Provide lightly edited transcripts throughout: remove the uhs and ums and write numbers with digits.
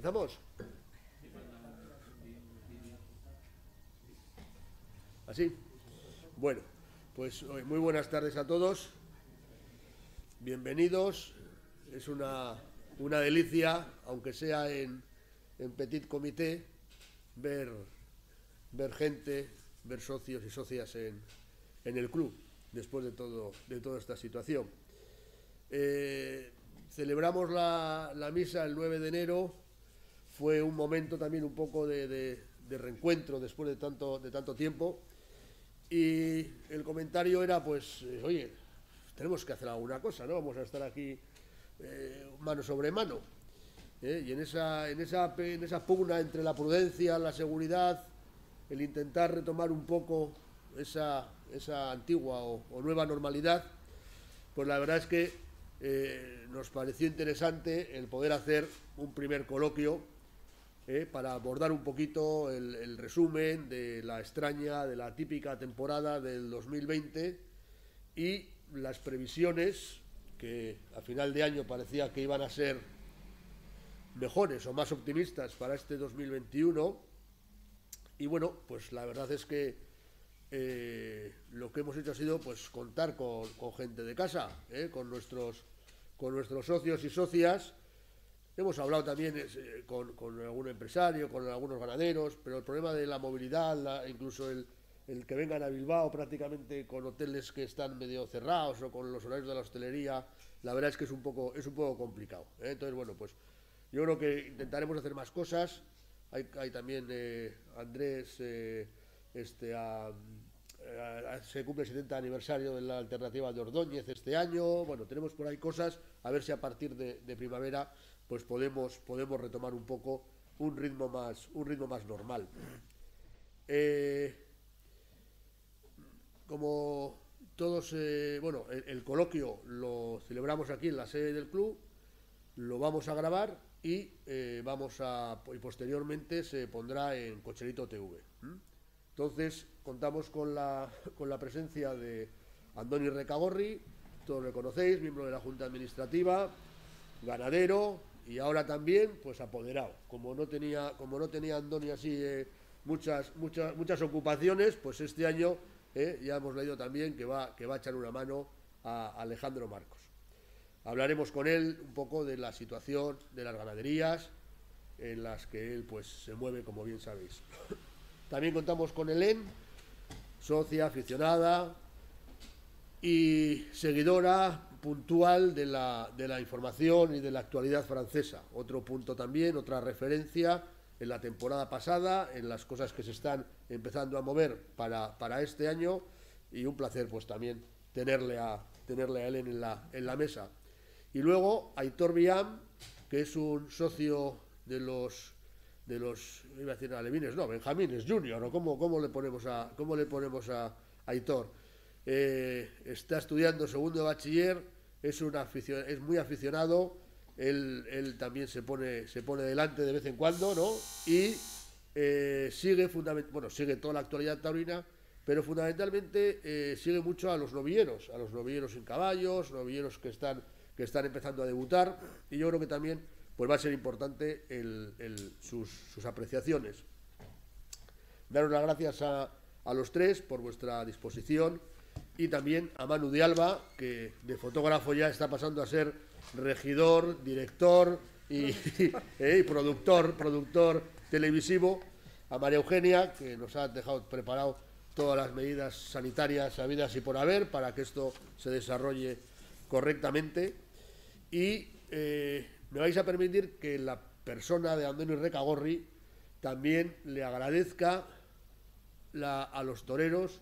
¿Empezamos? ¿Así? Bueno, pues muy buenas tardes a todos. Bienvenidos. Es una delicia, aunque sea en petit comité, ver gente, ver socios y socias en el club, después de toda esta situación. Celebramos la misa el 9 de enero. Fue un momento también un poco de reencuentro después de tanto tiempo. Y el comentario era, pues, oye, tenemos que hacer alguna cosa, ¿no? Vamos a estar aquí mano sobre mano. Y en esa pugna entre la prudencia, la seguridad, el intentar retomar un poco esa antigua o nueva normalidad, pues la verdad es que nos pareció interesante el poder hacer un primer coloquio para abordar un poquito el resumen de la extraña, de la típica temporada del 2020 y las previsiones que a final de año parecía que iban a ser mejores o más optimistas para este 2021. Y bueno, pues la verdad es que lo que hemos hecho ha sido pues contar con gente de casa, con nuestros socios y socias. Hemos hablado también con algún empresario, con algunos ganaderos, pero el problema de la movilidad, incluso el que vengan a Bilbao prácticamente con hoteles que están medio cerrados o con los horarios de la hostelería, la verdad es que es un poco complicado. Entonces, bueno, pues yo creo que intentaremos hacer más cosas. Hay también Andrés, se cumple el 70 aniversario de la alternativa de Ordóñez este año. Bueno, tenemos por ahí cosas, a ver si a partir de primavera pues podemos retomar un poco un ritmo más normal. Como todos, bueno, el coloquio lo celebramos aquí en la sede del club, lo vamos a grabar y posteriormente se pondrá en Cocherito TV. Entonces contamos con la presencia de Andoni Recagorri, todos lo conocéis, miembro de la Junta Administrativa, ganadero y ahora también pues apoderado. Como no tenía Andoni así muchas ocupaciones, pues este año ya hemos leído también que va a echar una mano a Alejandro Marcos. Hablaremos con él un poco de la situación de las ganaderías en las que él pues se mueve, como bien sabéis. También contamos con Helen, socia, aficionada y seguidora puntual de la información y de la actualidad francesa. Otro punto también, otra referencia en la temporada pasada, en las cosas que se están empezando a mover para este año, y un placer pues también tenerle a Helen en la mesa. Y luego Aitor Biam, que es un socio de los iba a decir alevines, no, benjamines junior, o cómo le ponemos a Aitor. Está estudiando segundo de bachiller, es muy aficionado. Él también se pone delante de vez en cuando, ¿no? Y sigue toda la actualidad taurina, pero fundamentalmente sigue mucho a los novilleros sin caballos, novilleros que están empezando a debutar, y yo creo que también pues va a ser importante sus apreciaciones. Daros las gracias a los tres por vuestra disposición, y también a Manu de Alba, que de fotógrafo ya está pasando a ser regidor, director y productor televisivo, a María Eugenia, que nos ha dejado preparado todas las medidas sanitarias habidas y por haber para que esto se desarrolle correctamente. Y me vais a permitir que la persona de Andoni Recagorri también le agradezca a los toreros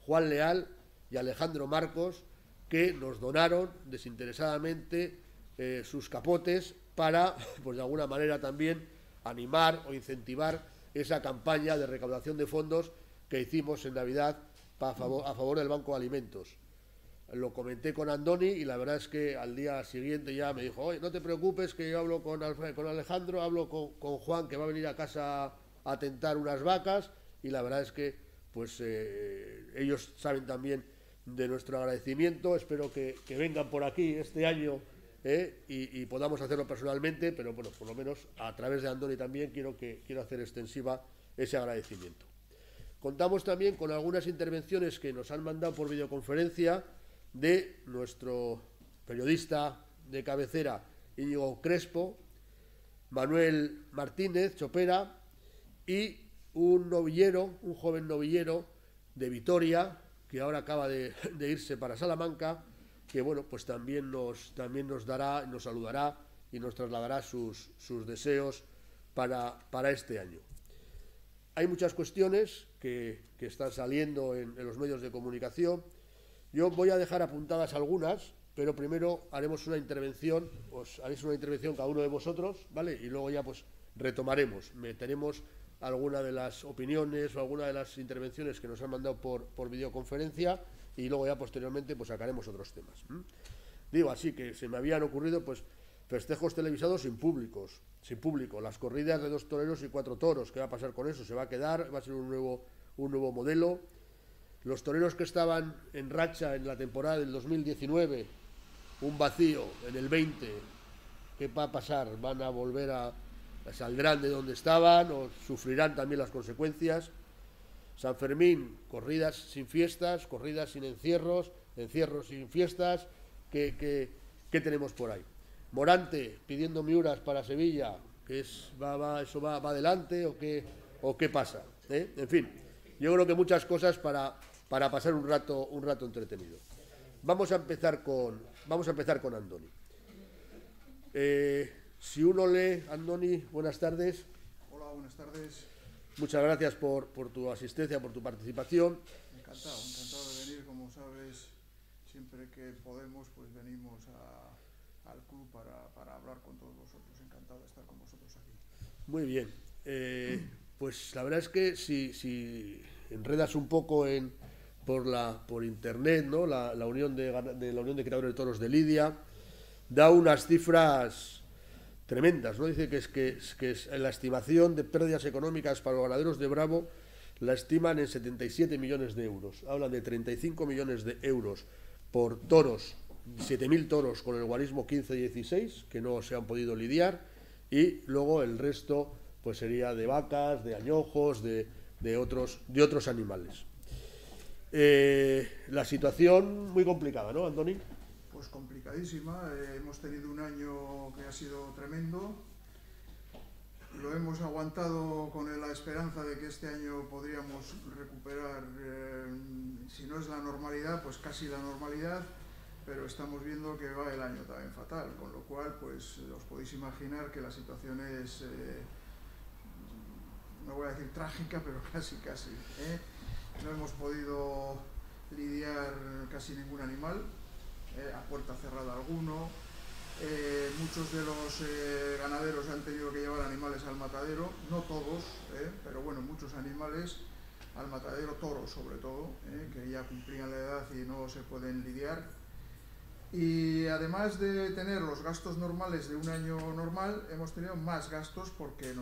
Juan Leal y Alejandro Marcos, que nos donaron desinteresadamente sus capotes para, pues de alguna manera también animar o incentivar esa campaña de recaudación de fondos que hicimos en Navidad a favor del Banco de Alimentos. Lo comenté con Andoni y la verdad es que al día siguiente ya me dijo: oye, no te preocupes, que yo hablo con Alejandro, hablo con Juan, que va a venir a casa a tentar unas vacas, y la verdad es que pues ellos saben también de nuestro agradecimiento. Espero que vengan por aquí este año y podamos hacerlo personalmente, pero bueno, por lo menos a través de Andoni también quiero hacer extensiva ese agradecimiento. Contamos también con algunas intervenciones que nos han mandado por videoconferencia de nuestro periodista de cabecera Íñigo Crespo, Manuel Martínez Chopera y un joven novillero de Vitoria, que ahora acaba de irse para Salamanca, que bueno, pues también nos dará, nos saludará y nos trasladará sus deseos para este año. Hay muchas cuestiones que están saliendo en los medios de comunicación. Yo voy a dejar apuntadas algunas, pero primero haremos una intervención, os haréis una intervención cada uno de vosotros, ¿vale? Y luego ya pues retomaremos, meteremos alguna de las opiniones o alguna de las intervenciones que nos han mandado por videoconferencia y luego ya posteriormente pues sacaremos otros temas. Digo así que se me habían ocurrido pues festejos televisados sin público, las corridas de 2 toreros y 4 toros, ¿qué va a pasar con eso? Se va a quedar, va a ser un nuevo modelo. Los toreros que estaban en racha en la temporada del 2019, un vacío en el 20, ¿qué va a pasar? ¿Van a volver saldrán de donde estaban o sufrirán también las consecuencias? San Fermín, corridas sin fiestas, corridas sin encierros, encierros sin fiestas, ¿qué tenemos por ahí? Morante pidiendo miuras para Sevilla, ¿eso va adelante o qué pasa? En fin, yo creo que muchas cosas para pasar un rato entretenido. Vamos a empezar con Andoni. Si uno lee, Andoni, buenas tardes. Hola, buenas tardes. Muchas gracias por tu asistencia, por tu participación. Encantado de venir, como sabes, siempre que podemos, pues venimos al club para hablar con todos vosotros. Encantado de estar con vosotros aquí. Muy bien. Pues la verdad es que si enredas un poco por internet, ¿no? La Unión de la Unión de Criadores de Toros de Lidia da unas cifras tremendas, ¿no? Dice que es la estimación de pérdidas económicas para los ganaderos de Bravo la estiman en 77 millones de euros. Hablan de 35 millones de euros por toros, 7.000 toros con el guarismo 15-16, que no se han podido lidiar, y luego el resto pues sería de vacas, de añojos, de otros animales. La situación muy complicada, ¿no, Andoni? Pues complicadísima. Hemos tenido un año que ha sido tremendo. Lo hemos aguantado con la esperanza de que este año podríamos recuperar, si no es la normalidad, pues casi la normalidad, pero estamos viendo que va el año también fatal, con lo cual pues os podéis imaginar que la situación es, no voy a decir trágica, pero casi. No hemos podido lidiar casi ningún animal, a puerta cerrada alguno. Muchos de los ganaderos han tenido que llevar animales al matadero, no todos, pero bueno, muchos animales al matadero, toros sobre todo, que ya cumplían la edad y no se pueden lidiar. Y además de tener los gastos normales de un año normal, hemos tenido más gastos porque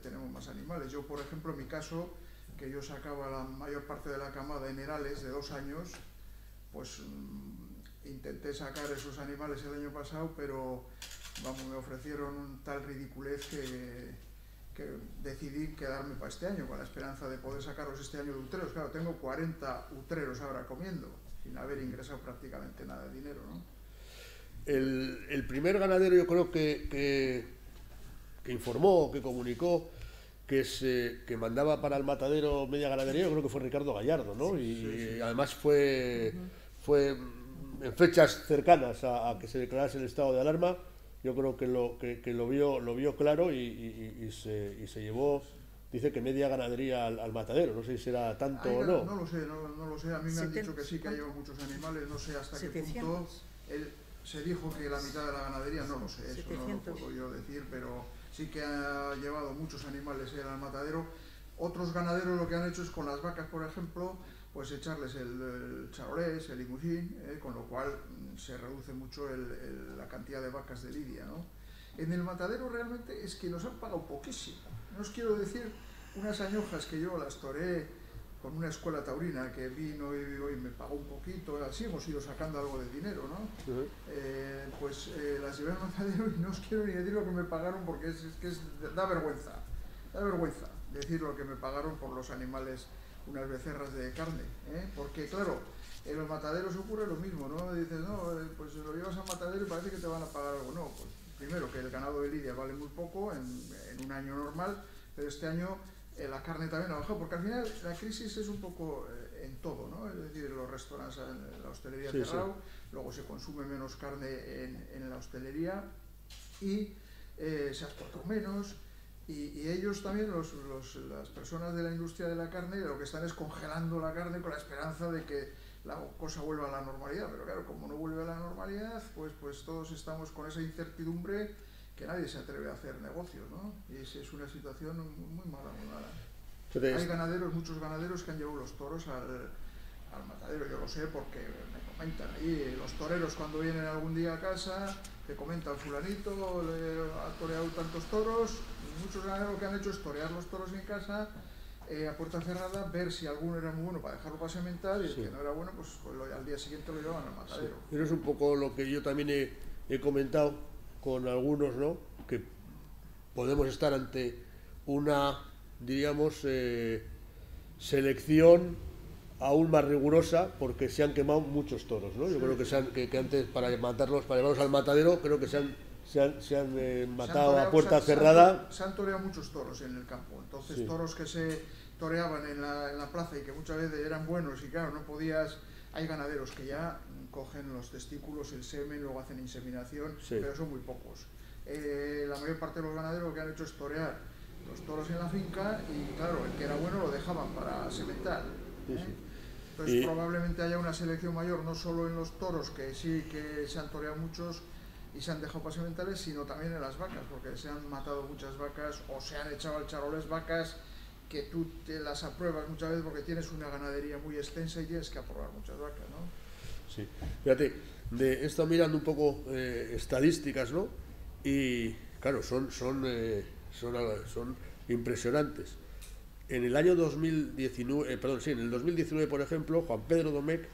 tenemos más animales. Yo, por ejemplo, en mi caso, que yo sacaba la mayor parte de la camada en herales de 2 años, pues intenté sacar esos animales el año pasado, pero vamos, me ofrecieron tal ridiculez que decidí quedarme para este año, con la esperanza de poder sacarlos este año de utreros. Claro, tengo 40 utreros ahora comiendo, sin haber ingresado prácticamente nada de dinero, ¿no? El primer ganadero, yo creo que informó, que comunicó que mandaba para el matadero media ganadería, yo creo que fue Ricardo Gallardo, ¿no? Sí. Además fue en fechas cercanas a que se declarase el estado de alarma. Yo creo que lo vio claro y se llevó, dice que media ganadería al matadero. No sé si será tanto o no. No lo sé. A mí me han dicho que sí, que ha llevado muchos animales. No sé hasta 700. Qué punto. Se dijo que la mitad de la ganadería, no lo sé, eso 700. No lo puedo yo decir, pero sí que ha llevado muchos animales al matadero. Otros ganaderos lo que han hecho es con las vacas, por ejemplo, pues echarles el charolés, el limusín, con lo cual se reduce mucho la cantidad de vacas de lidia, ¿no? En el matadero realmente es que nos han pagado poquísimo. No os quiero decir unas añojas que yo las toreé con una escuela taurina que vino y me pagó un poquito, así hemos ido sacando algo de dinero, ¿no? Pues las llevé al matadero y no os quiero ni decir lo que me pagaron porque da vergüenza decir lo que me pagaron por los animales, unas becerras de carne, porque claro, en los mataderos ocurre lo mismo, ¿no? Dices, no, pues lo llevas al matadero y parece que te van a pagar algo. No, pues primero que el ganado de lidia vale muy poco en un año normal, pero este año la carne también ha bajado, porque al final la crisis es un poco en todo, ¿no? Es decir, los restaurantes, la hostelería cerrado, luego se consume menos carne en la hostelería y se exporta menos. Y ellos también, las personas de la industria de la carne, lo que están es congelando la carne con la esperanza de que la cosa vuelva a la normalidad. Pero claro, como no vuelve a la normalidad, pues todos estamos con esa incertidumbre que nadie se atreve a hacer negocios, ¿no? Y es una situación muy mala, muy mala. Hay ganaderos, muchos ganaderos que han llevado los toros al matadero, yo lo sé porque me comentan ahí, los toreros cuando vienen algún día a casa, te comentan fulanito, ha toreado tantos toros, y muchos ganaderos lo que han hecho es torear los toros en casa, a puerta cerrada, ver si alguno era muy bueno para dejarlo para sementar y el que no era bueno, pues al día siguiente lo llevaban al matadero. Pero es un poco lo que yo también he comentado con algunos, ¿no? Que podemos estar ante una, diríamos, selección aún más rigurosa porque se han quemado muchos toros, ¿no? Yo creo que antes para matarlos, para llevarlos al matadero, creo que se han matado a puerta cerrada. Se han toreado muchos toros en el campo, entonces toros que se toreaban en la plaza y que muchas veces eran buenos y claro, no podías. Hay ganaderos que ya cogen los testículos, el semen, luego hacen inseminación, pero son muy pocos. La mayor parte de los ganaderos lo que han hecho es torear los toros en la finca y claro, el que era bueno lo dejaban para sementar. Entonces probablemente haya una selección mayor, no solo en los toros, que sí que se han toreado muchos y se han dejado para sementales, sino también en las vacas, porque se han matado muchas vacas o se han echado al charoles vacas que tú te las apruebas muchas veces porque tienes una ganadería muy extensa y tienes que aprobar muchas vacas, ¿no? Sí, fíjate, he estado mirando un poco estadísticas, ¿no? Y claro, son impresionantes. En el año 2019, en el 2019, por ejemplo, Juan Pedro Domecq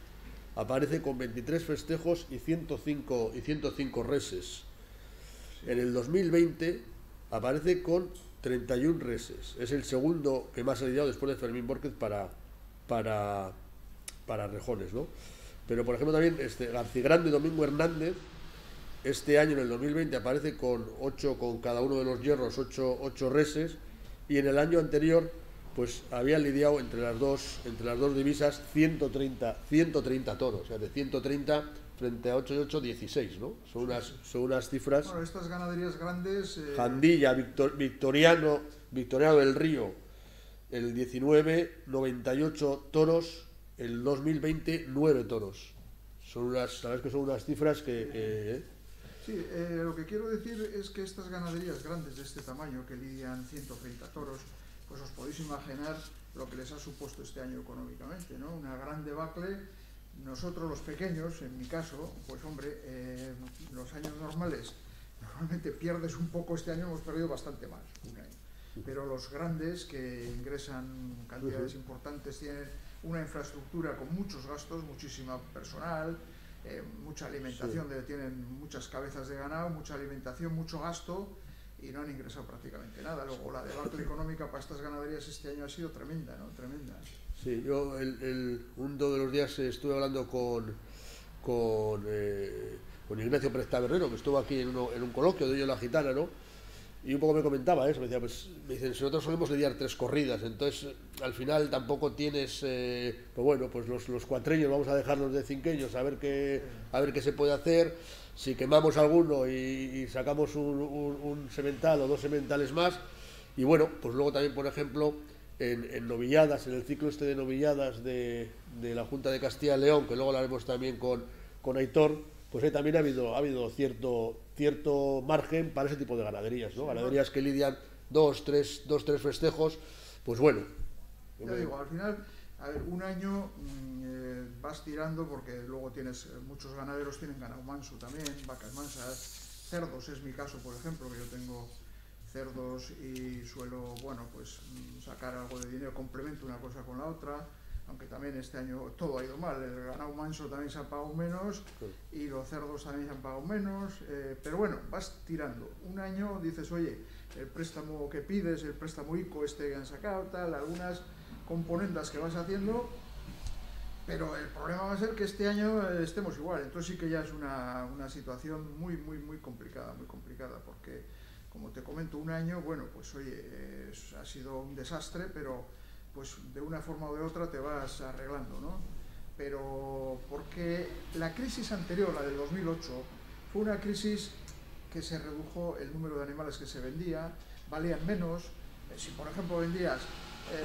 aparece con 23 festejos y 105 reses. En el 2020 aparece con 31 reses. Es el segundo que más ha lidiado después de Fermín Borquez para rejones, ¿no? Pero, por ejemplo, también Garcigrande Domingo Hernández, este año, en el 2020, aparece con cada uno de los hierros, 8 reses, y en el año anterior pues había lidiado entre las dos divisas 130 toros, o sea, de 130 frente a 8 y 8, 16, ¿no? Son unas cifras. Bueno, estas ganaderías grandes... Jandilla, Victoriano del Río, el 19, 98 toros, el 2020, 9 toros. Sabes que son unas cifras que Sí, lo que quiero decir es que estas ganaderías grandes de este tamaño, que lidian 130 toros, pues os podéis imaginar lo que les ha supuesto este año económicamente, ¿no? Una gran debacle. Nosotros los pequeños, en mi caso, pues hombre, los años normales, normalmente pierdes un poco, este año hemos perdido bastante más, pero los grandes que ingresan cantidades importantes tienen una infraestructura con muchos gastos, muchísima personal, mucha alimentación, tienen muchas cabezas de ganado, mucha alimentación, mucho gasto, y no han ingresado prácticamente nada. Luego la debacle económica para estas ganaderías este año ha sido tremenda, ¿no? Tremenda. Sí, yo uno de los días estuve hablando con Ignacio Pérez Taberrero, que estuvo aquí en un coloquio de ello la gitana, ¿no? Y un poco me comentaba eso, me decía, me dicen, nosotros solemos lidiar 3 corridas, entonces al final tampoco tienes, pues bueno, pues los cuatreños vamos a dejarlos de cinqueños, a ver qué se puede hacer. Si quemamos alguno y sacamos un semental o 2 sementales más, y bueno, pues luego también, por ejemplo, en novilladas, en el ciclo de novilladas de la Junta de Castilla y León, que luego lo haremos también con Aitor, pues ahí también ha habido cierto margen para ese tipo de ganaderías, ¿no? Ganaderías que lidian 2, 3 festejos, pues bueno. Ya digo, al final, a ver, un año vas tirando porque luego tienes, muchos ganaderos tienen ganado manso también, vacas mansas, cerdos es mi caso, por ejemplo, que yo tengo cerdos y suelo, bueno, pues sacar algo de dinero, complemento una cosa con la otra. aunque también este año todo ha ido mal, el ganado manso también se ha pagado menos y los cerdos también se han pagado menos, pero bueno, vas tirando. Un año dices, oye, el préstamo que pides, el préstamo ICO este que han sacado, tal, algunas componendas que vas haciendo, pero el problema va a ser que este año estemos igual. Entonces sí que ya es una situación muy complicada, porque como te comento, un año, bueno, pues oye, ha sido un desastre, pero pues de una forma o de otra te vas arreglando, ¿no? Pero porque la crisis anterior, la del 2008, fue una crisis que se redujo el número de animales que se vendía, valían menos. Si por ejemplo vendías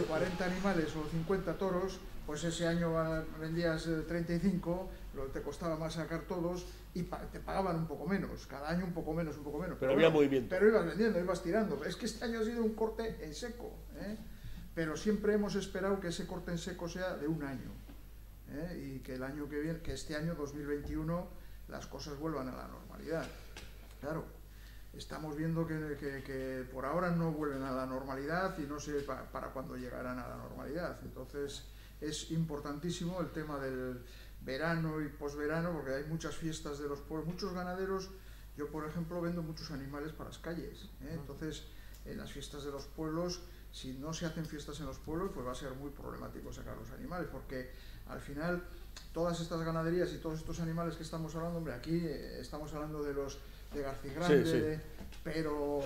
40 animales o 50 toros, pues ese año vendías 35, te costaba más sacar todos y te pagaban un poco menos, cada año un poco menos. Pero había movimiento. Pero ibas vendiendo, ibas tirando. Es que este año ha sido un corte en seco, ¿eh? Pero siempre hemos esperado que ese corte en seco sea de un año, ¿eh? Y que el año que viene, que este año 2021, las cosas vuelvan a la normalidad. Claro, estamos viendo que por ahora no vuelven a la normalidad y no sé para cuándo llegarán a la normalidad. Entonces es importantísimo el tema del verano y posverano, porque hay muchas fiestas de los pueblos, muchos ganaderos. Yo, por ejemplo, vendo muchos animales para las calles, ¿eh? Entonces, en las fiestas de los pueblos, si no se hacen fiestas en los pueblos, pues va a ser muy problemático sacar los animales, porque al final todas estas ganaderías y todos estos animales que estamos hablando, hombre, aquí estamos hablando de los de Garcigrande, sí. Pero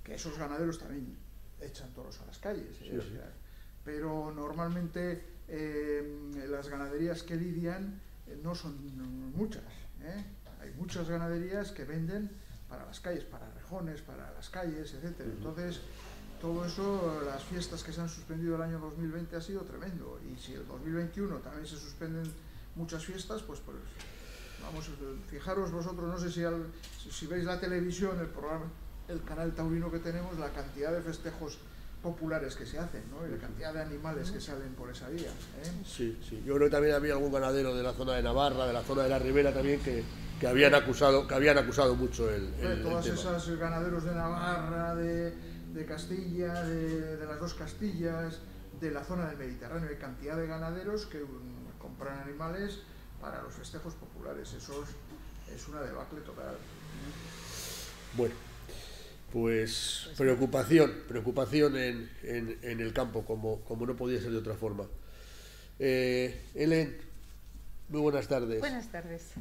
que esos ganaderos también echan toros a las calles, ¿eh? Sí, sí. Pero normalmente las ganaderías que lidian no son muchas, ¿eh? Hay muchas ganaderías que venden para las calles, para rejones, para las calles, etcétera. Entonces, todo eso, las fiestas que se han suspendido el año 2020 ha sido tremendo. Y si el 2021 también se suspenden muchas fiestas, pues vamos, fijaros vosotros, no sé si veis la televisión, el programa, el canal taurino que tenemos, la cantidad de festejos populares que se hacen, ¿no? Y la cantidad de animales que salen por esa vía, ¿eh? Sí, sí. Yo creo que también había algún ganadero de la zona de Navarra, de la zona de la Ribera también, que habían acusado mucho todas el tema. Esas ganaderos de Navarra, de Castilla, de las dos Castillas, de la zona del Mediterráneo, hay cantidad de ganaderos que compran animales para los festejos populares. Eso es una debacle total. Bueno, pues preocupación en el campo, como no podía ser de otra forma. Helen, muy buenas tardes. Buenas tardes.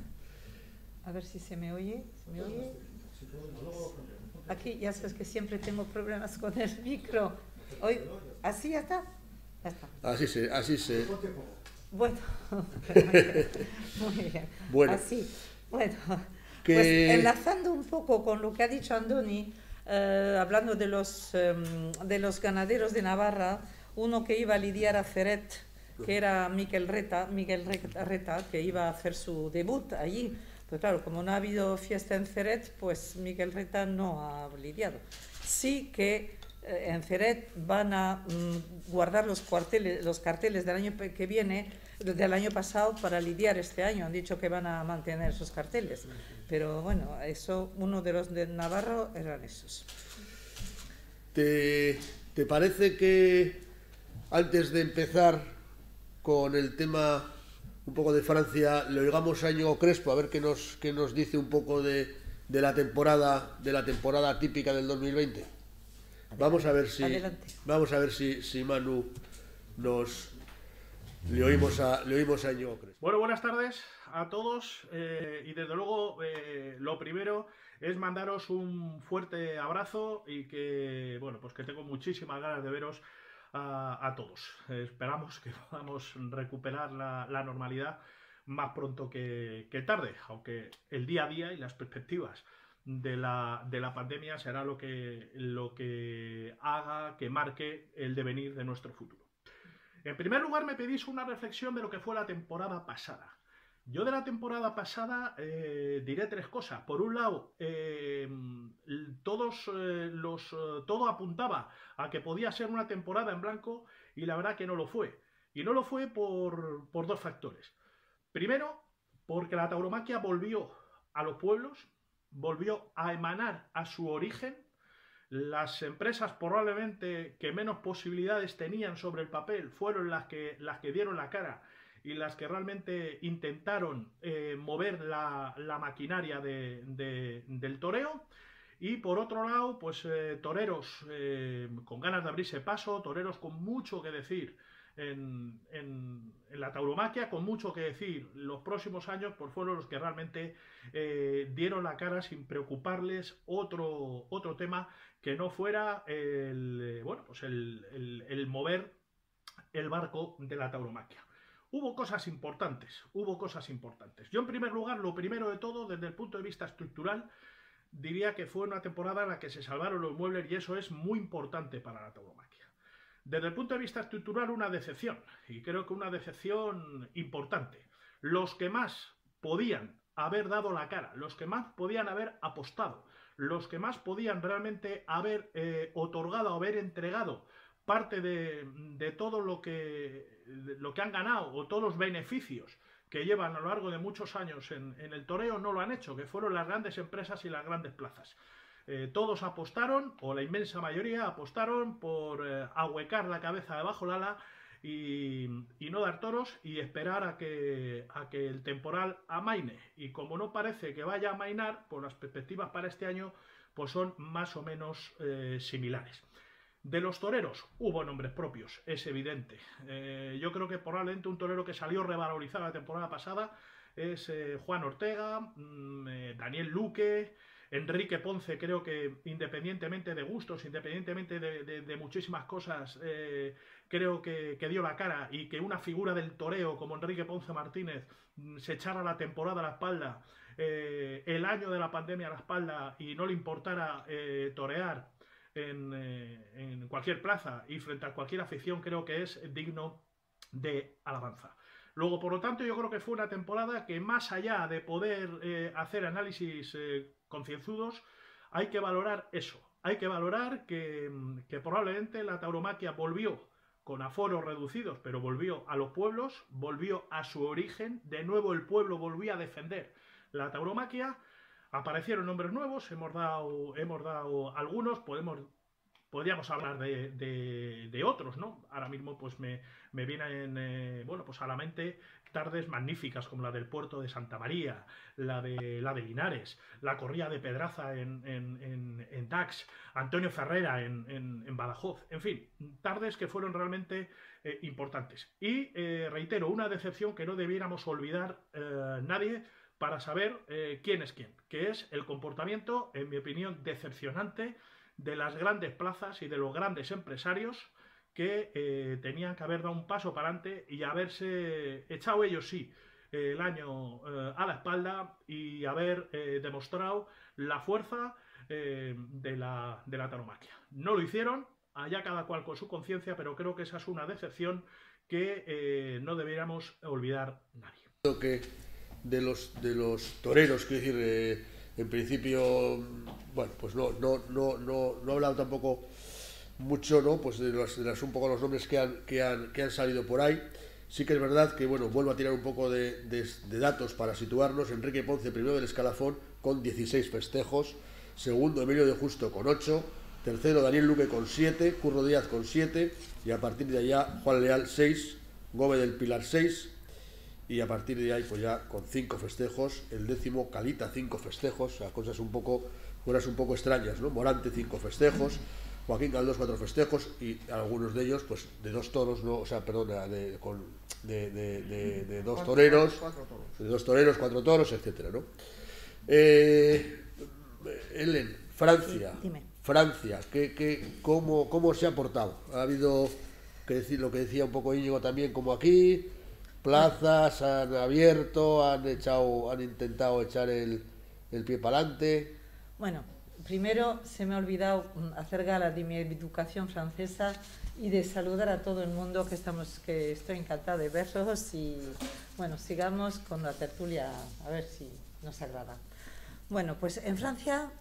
A ver si se me oye. ¿Se me oye? Aquí ya sabes que siempre tengo problemas con el micro. Hoy, ¿así ya está? Ya está. Así se. Bueno, muy bien. Bueno. Así. Bueno, pues enlazando un poco con lo que ha dicho Andoni, hablando de los ganaderos de Navarra, uno que iba a lidiar a Ceret, que era Miquel Reta, que iba a hacer su debut allí. Pues claro, como no ha habido fiesta en Ceret, pues Miquel Reta no ha lidiado. Sí que en Ceret van a guardar los carteles del año que viene, del año pasado, para lidiar este año. Han dicho que van a mantener esos carteles. Pero bueno, eso, uno de los de Navarro eran esos. ¿Te parece que antes de empezar con el tema un poco de Francia, le oigamos a Íñigo Crespo a ver qué nos dice un poco de la temporada típica del 2020? Vamos a ver si Manu le oímos a Íñigo Crespo. Bueno, buenas tardes a todos y desde luego lo primero es mandaros un fuerte abrazo y que tengo muchísimas ganas de veros a todos. Esperamos que podamos recuperar la normalidad más pronto que tarde, aunque el día a día y las perspectivas de la pandemia será lo que haga que marque el devenir de nuestro futuro. En primer lugar, me pedís una reflexión de lo que fue la temporada pasada. Yo de la temporada pasada diré tres cosas. Por un lado, todo apuntaba a que podía ser una temporada en blanco y la verdad que no lo fue. Y no lo fue por dos factores. Primero, porque la tauromaquia volvió a los pueblos, volvió a emanar a su origen. Las empresas probablemente que menos posibilidades tenían sobre el papel fueron las que dieron la cara y las que realmente intentaron mover la maquinaria del toreo. Y por otro lado, pues toreros con ganas de abrirse paso, toreros con mucho que decir en la tauromaquia, con mucho que decir los próximos años, pues fueron los que realmente dieron la cara sin preocuparles otro tema que no fuera el mover el barco de la tauromaquia. Hubo cosas importantes. Yo, en primer lugar, lo primero de todo, desde el punto de vista estructural, diría que fue una temporada en la que se salvaron los muebles, y eso es muy importante para la tauromaquia. Desde el punto de vista estructural, una decepción, y creo que una decepción importante. Los que más podían haber dado la cara, los que más podían haber apostado, los que más podían realmente haber otorgado, haber entregado parte de todo lo que han ganado, o todos los beneficios que llevan a lo largo de muchos años en el toreo, no lo han hecho, que fueron las grandes empresas y las grandes plazas. Todos apostaron, o la inmensa mayoría apostaron por ahuecar la cabeza debajo del ala y no dar toros y esperar a que el temporal amaine. Y como no parece que vaya a amainar, pues las perspectivas para este año pues son más o menos similares. De los toreros hubo nombres propios, es evidente. Yo creo que probablemente un torero que salió revalorizado la temporada pasada es Juan Ortega, Daniel Luque, Enrique Ponce. Creo que independientemente de gustos, independientemente de muchísimas cosas, creo que dio la cara, y que una figura del toreo como Enrique Ponce Martínez se echara la temporada a la espalda, el año de la pandemia a la espalda, y no le importara torear en cualquier plaza y frente a cualquier afición, creo que es digno de alabanza. Luego, por lo tanto, yo creo que fue una temporada que, más allá de poder hacer análisis concienzudos, hay que valorar eso. Hay que valorar que probablemente la tauromaquia volvió con aforos reducidos, pero volvió a los pueblos, volvió a su origen. De nuevo el pueblo volvió a defender la tauromaquia. Aparecieron nombres nuevos, hemos dado algunos, podríamos hablar de otros, ¿no? Ahora mismo pues me vienen pues a la mente tardes magníficas como la del Puerto de Santa María, la de Linares, la corrida de Pedraza en Dax, Antonio Ferrera en Badajoz, en fin, tardes que fueron realmente importantes. Y reitero, una decepción que no debiéramos olvidar nadie, para saber quién es quién, que es el comportamiento, en mi opinión, decepcionante de las grandes plazas y de los grandes empresarios que tenían que haber dado un paso para adelante y haberse echado ellos sí el año a la espalda y haber demostrado la fuerza de la tauromaquia. No lo hicieron, allá cada cual con su conciencia, pero creo que esa es una decepción que no deberíamos olvidar nadie. Creo que de los toreros, quiero decir, en principio, bueno, pues no he hablado tampoco mucho, ¿no? Pues de un poco los nombres que han salido por ahí. Sí que es verdad que, bueno, vuelvo a tirar un poco de datos para situarnos. Enrique Ponce, primero del escalafón, con 16 festejos. Segundo, Emilio de Justo, con 8. Tercero, Daniel Luque, con 7. Curro Díaz, con 7. Y a partir de allá, Juan Leal, 6. Gómez del Pilar, 6. Y a partir de ahí, pues ya con 5 festejos. El décimo, Calita, 5 festejos. O sea, cosas un poco extrañas, ¿no? Morante, 5 festejos. Joaquín Galdós, 4 festejos. Y algunos de ellos, pues de 2 toros, ¿no? O sea, perdón, de 2 toreros. 4 toros. De 2 toreros, 4 toros, etcétera, ¿no? Helen, Francia. Dime. Francia, ¿cómo se ha portado? Ha habido, que decir, lo que decía un poco Íñigo también, como aquí. Plazas han abierto, han intentado echar el pie para adelante. Bueno, primero se me ha olvidado hacer gala de mi educación francesa y de saludar a todo el mundo, que estoy encantada de verlos, y bueno, sigamos con la tertulia a ver si nos agrada. Bueno, pues en Francia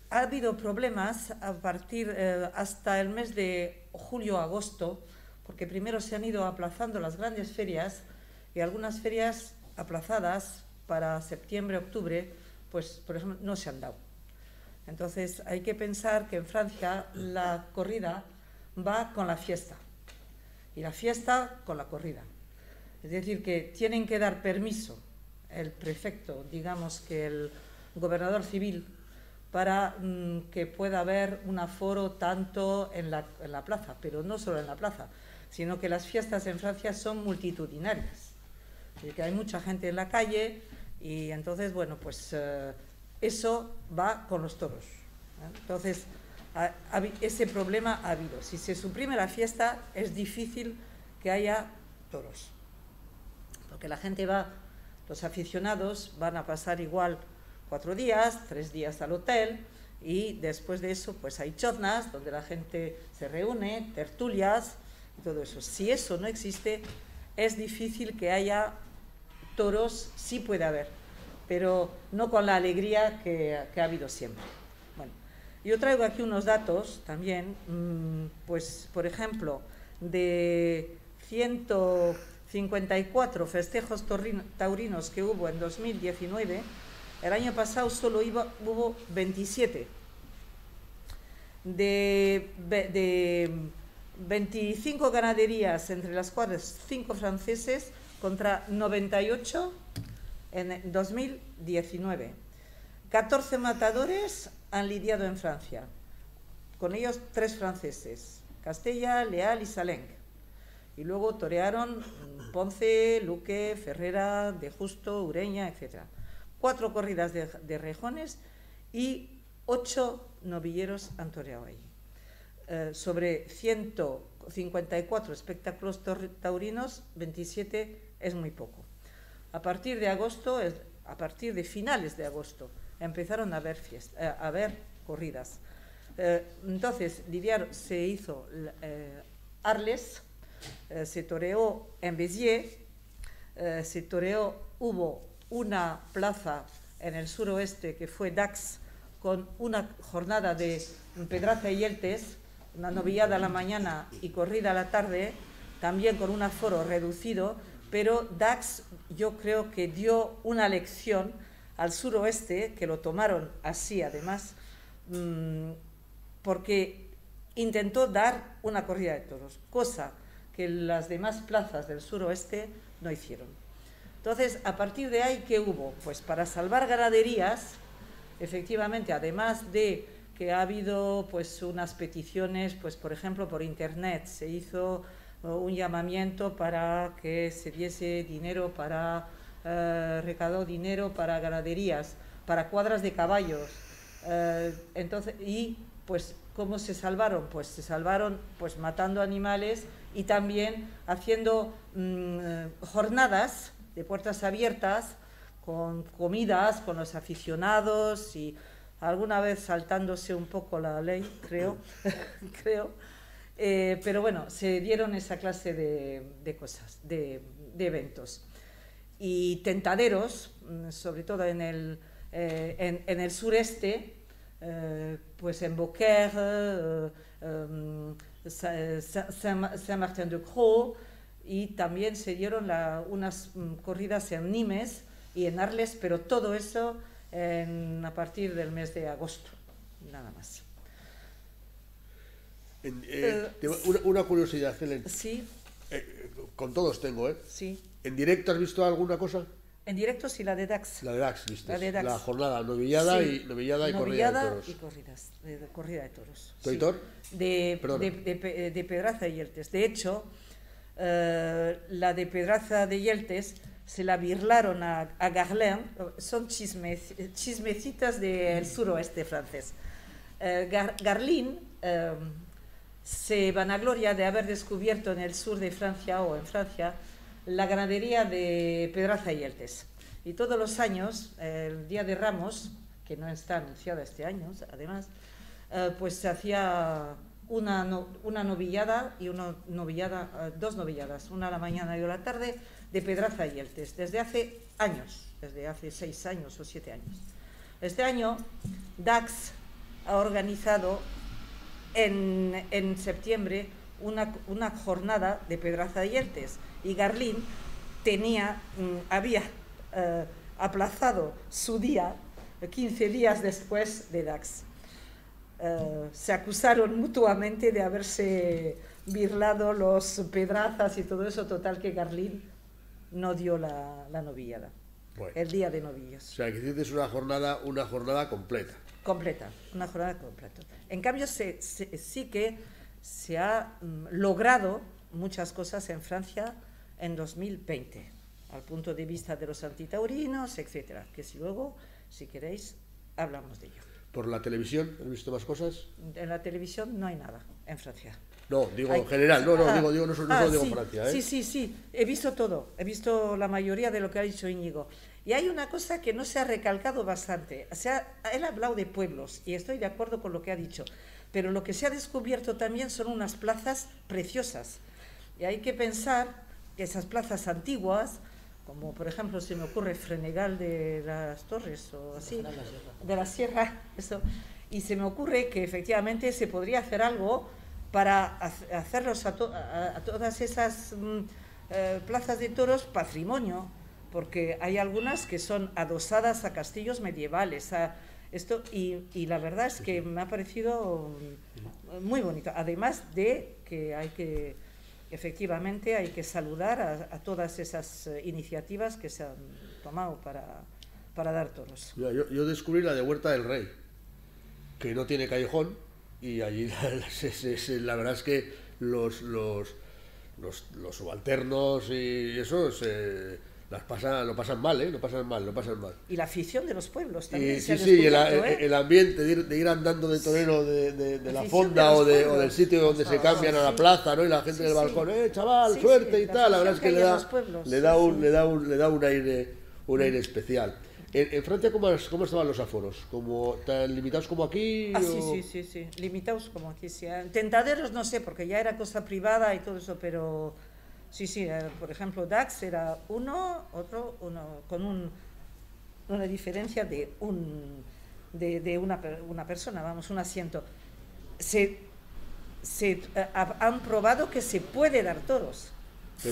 ha habido problemas a partir hasta el mes de julio-agosto, porque primero se han ido aplazando las grandes ferias, y algunas ferias aplazadas para septiembre-octubre, pues por ejemplo no se han dado. Entonces hay que pensar que en Francia la corrida va con la fiesta y la fiesta con la corrida. Es decir, que tienen que dar permiso el prefecto, digamos que el gobernador civil, para que pueda haber un aforo tanto en la plaza, pero no solo en la plaza, sino que las fiestas en Francia son multitudinarias. Es decir, que hay mucha gente en la calle y entonces, bueno, pues eso va con los toros. Entonces, ese problema ha habido. Si se suprime la fiesta, es difícil que haya toros. Porque la gente va, los aficionados van a pasar igual 4 días, 3 días al hotel y después de eso pues hay choznas donde la gente se reúne, tertulias y todo eso. Si eso no existe, es difícil que haya toros, sí puede haber, pero no con la alegría que ha habido siempre. Bueno, yo traigo aquí unos datos también, pues por ejemplo, de 154 festejos taurinos que hubo en 2019, el año pasado solo hubo 27. De 25 ganaderías, entre las cuales 5 franceses, contra 98 en 2019. 14 matadores han lidiado en Francia, con ellos 3 franceses, Castella, Leal y Saleng. Y luego torearon Ponce, Luque, Ferrera, De Justo, Ureña, etc. 4 corridas de rejones y 8 novilleros han toreado allí. Sobre 154 espectáculos taurinos, 27 es muy poco. A partir de agosto, a partir de finales de agosto, empezaron a haber corridas. Entonces, lidiar se hizo Arles, se toreó en Béziers, hubo una plaza en el suroeste que fue Dax, con una jornada de Pedraza y Yeltes, una novillada a la mañana y corrida a la tarde, también con un aforo reducido, pero Dax yo creo que dio una lección al suroeste, que lo tomaron así además, porque intentó dar una corrida de toros, cosa que las demás plazas del suroeste no hicieron. Entonces, a partir de ahí, ¿qué hubo? Pues para salvar ganaderías, efectivamente, además de que ha habido pues unas peticiones, pues por ejemplo por internet se hizo un llamamiento para que se diese dinero para recaudar dinero para ganaderías, para cuadras de caballos. Entonces, y pues ¿cómo se salvaron? Pues se salvaron pues matando animales y también haciendo jornadas de puertas abiertas con comidas, con los aficionados y alguna vez saltándose un poco la ley, creo, pero bueno, se dieron esa clase de cosas, de eventos. Y tentaderos, sobre todo en el sureste, pues en Beaucaire, Saint-Martin-de-Croix, y también se dieron unas corridas en Nimes y en Arles, pero todo eso a partir del mes de agosto, nada más. Una curiosidad, Helen. Sí. Con todos tengo, ¿eh? Sí. ¿En directo has visto alguna cosa? En directo sí, la de Dax. La de Dax, ¿viste? La de Dax. La jornada, novillada, sí. Novillada y corrida de toros. Y corrida de toros. ¿Toitor? Sí. De Pedraza y Yeltes. De hecho, la de Pedraza de Yeltes se la birlaron a Garlin, son chismecitas del suroeste francés. Garlin se vanagloria de haber descubierto en el sur de Francia o en Francia la ganadería de Pedraza y Yeltes. Y todos los años, el Día de Ramos, que no está anunciado este año, además, pues se hacía una novillada y dos novilladas, una a la mañana y otra a la tarde, de Pedraza y Yeltes, desde hace años, desde hace 6 años o 7 años. Este año, Dax ha organizado en septiembre una jornada de Pedraza y Yeltes, y Garlin había aplazado su día 15 días después de Dax. se acusaron mutuamente de haberse birlado los pedrazas y todo eso, total que Garlín no dio la novillada, bueno, el día de novillos. O sea, que hiciste una jornada completa. Completa, una jornada completa. En cambio, sí que se ha logrado muchas cosas en Francia en 2020, al punto de vista de los antitaurinos, etcétera, que si luego, si queréis, hablamos de ello. ¿Por la televisión has visto más cosas? En la televisión no hay nada en Francia. No, digo en general, digo no solo digo Francia, ¿eh? Sí, he visto todo, he visto la mayoría de lo que ha dicho Íñigo. Y hay una cosa que no se ha recalcado bastante, él ha hablado de pueblos, y estoy de acuerdo con lo que ha dicho, pero lo que se ha descubierto también son unas plazas preciosas, y hay que pensar que esas plazas antiguas, como por ejemplo se me ocurre Frenegal de las Torres, o así, de la Sierra, eso, y se me ocurre que efectivamente se podría hacer algo para hacerlos a todas esas plazas de toros patrimonio, porque hay algunas que son adosadas a castillos medievales, y la verdad es que me ha parecido muy bonito, además de que efectivamente hay que saludar a todas esas iniciativas que se han tomado para dar toros. Yo descubrí la de Huerta del Rey, que no tiene callejón, y allí la verdad es que los subalternos y eso lo pasan mal, ¿eh? Lo pasan mal. Y la afición de los pueblos también. El ambiente de ir andando de torero de la fonda o del sitio donde se cambian a la plaza, ¿no? Y la gente del balcón, chaval, suerte y tal. La verdad es que le da un aire especial. ¿En Francia cómo estaban los aforos? ¿Tan limitados como aquí? Sí, limitados como aquí, sí. Tentaderos no sé, porque ya era cosa privada y todo eso, pero sí, por ejemplo, Dax era uno, con una diferencia de una persona, vamos, un asiento. Han probado que se puede dar toros.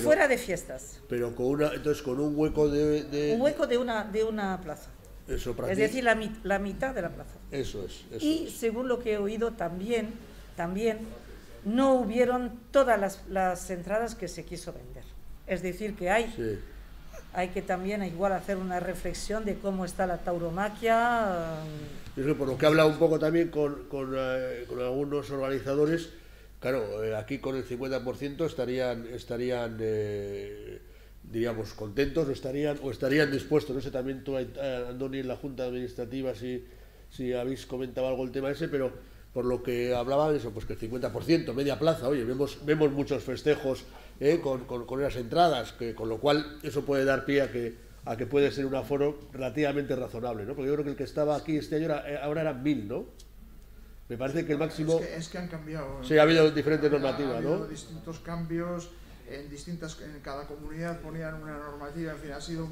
Fuera de fiestas. Pero entonces con un hueco de... Un hueco de una plaza. Eso, es decir, la mitad de la plaza. Eso es. Según lo que he oído, también no hubieron todas las entradas que se quiso vender. Es decir, que hay que también igual hacer una reflexión de cómo está la tauromaquia. Por lo que he hablado un poco también con algunos organizadores. Claro, aquí con el 50% estarían diríamos, contentos o estarían dispuestos. No sé, también tú, Andoni, en la Junta Administrativa, si habéis comentado algo el tema ese, pero por lo que hablaban, eso, pues que el 50%, media plaza, oye, vemos muchos festejos con esas entradas, con lo cual eso puede dar pie a que puede ser un aforo relativamente razonable, ¿no? Porque yo creo que el que estaba aquí este año ahora eran 1000, ¿no? Me parece que el máximo... Es que han cambiado. Sí, ha habido diferentes normativas, ¿no? Ha habido distintos cambios, en cada comunidad ponían una normativa, en fin, ha sido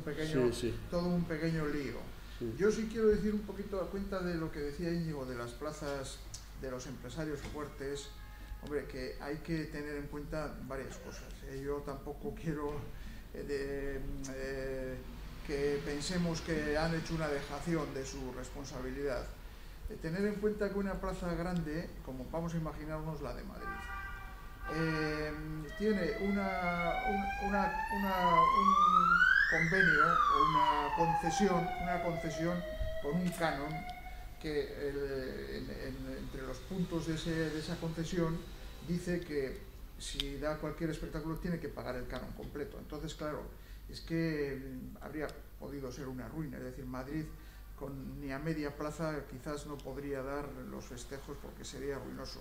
todo un pequeño lío. Sí. Yo sí quiero decir un poquito a cuenta de lo que decía Íñigo, de las plazas de los empresarios fuertes. Hombre, que hay que tener en cuenta varias cosas. Yo tampoco quiero que pensemos que han hecho una dejación de su responsabilidad. Tener en cuenta que una plaza grande, como vamos a imaginarnos la de Madrid, tiene un convenio o una concesión con un canon que entre los puntos de esa concesión dice que si da cualquier espectáculo tiene que pagar el canon completo. Entonces, claro, es que habría podido ser una ruina, es decir, Madrid ni a media plaza quizás no podría dar los festejos porque sería ruinoso.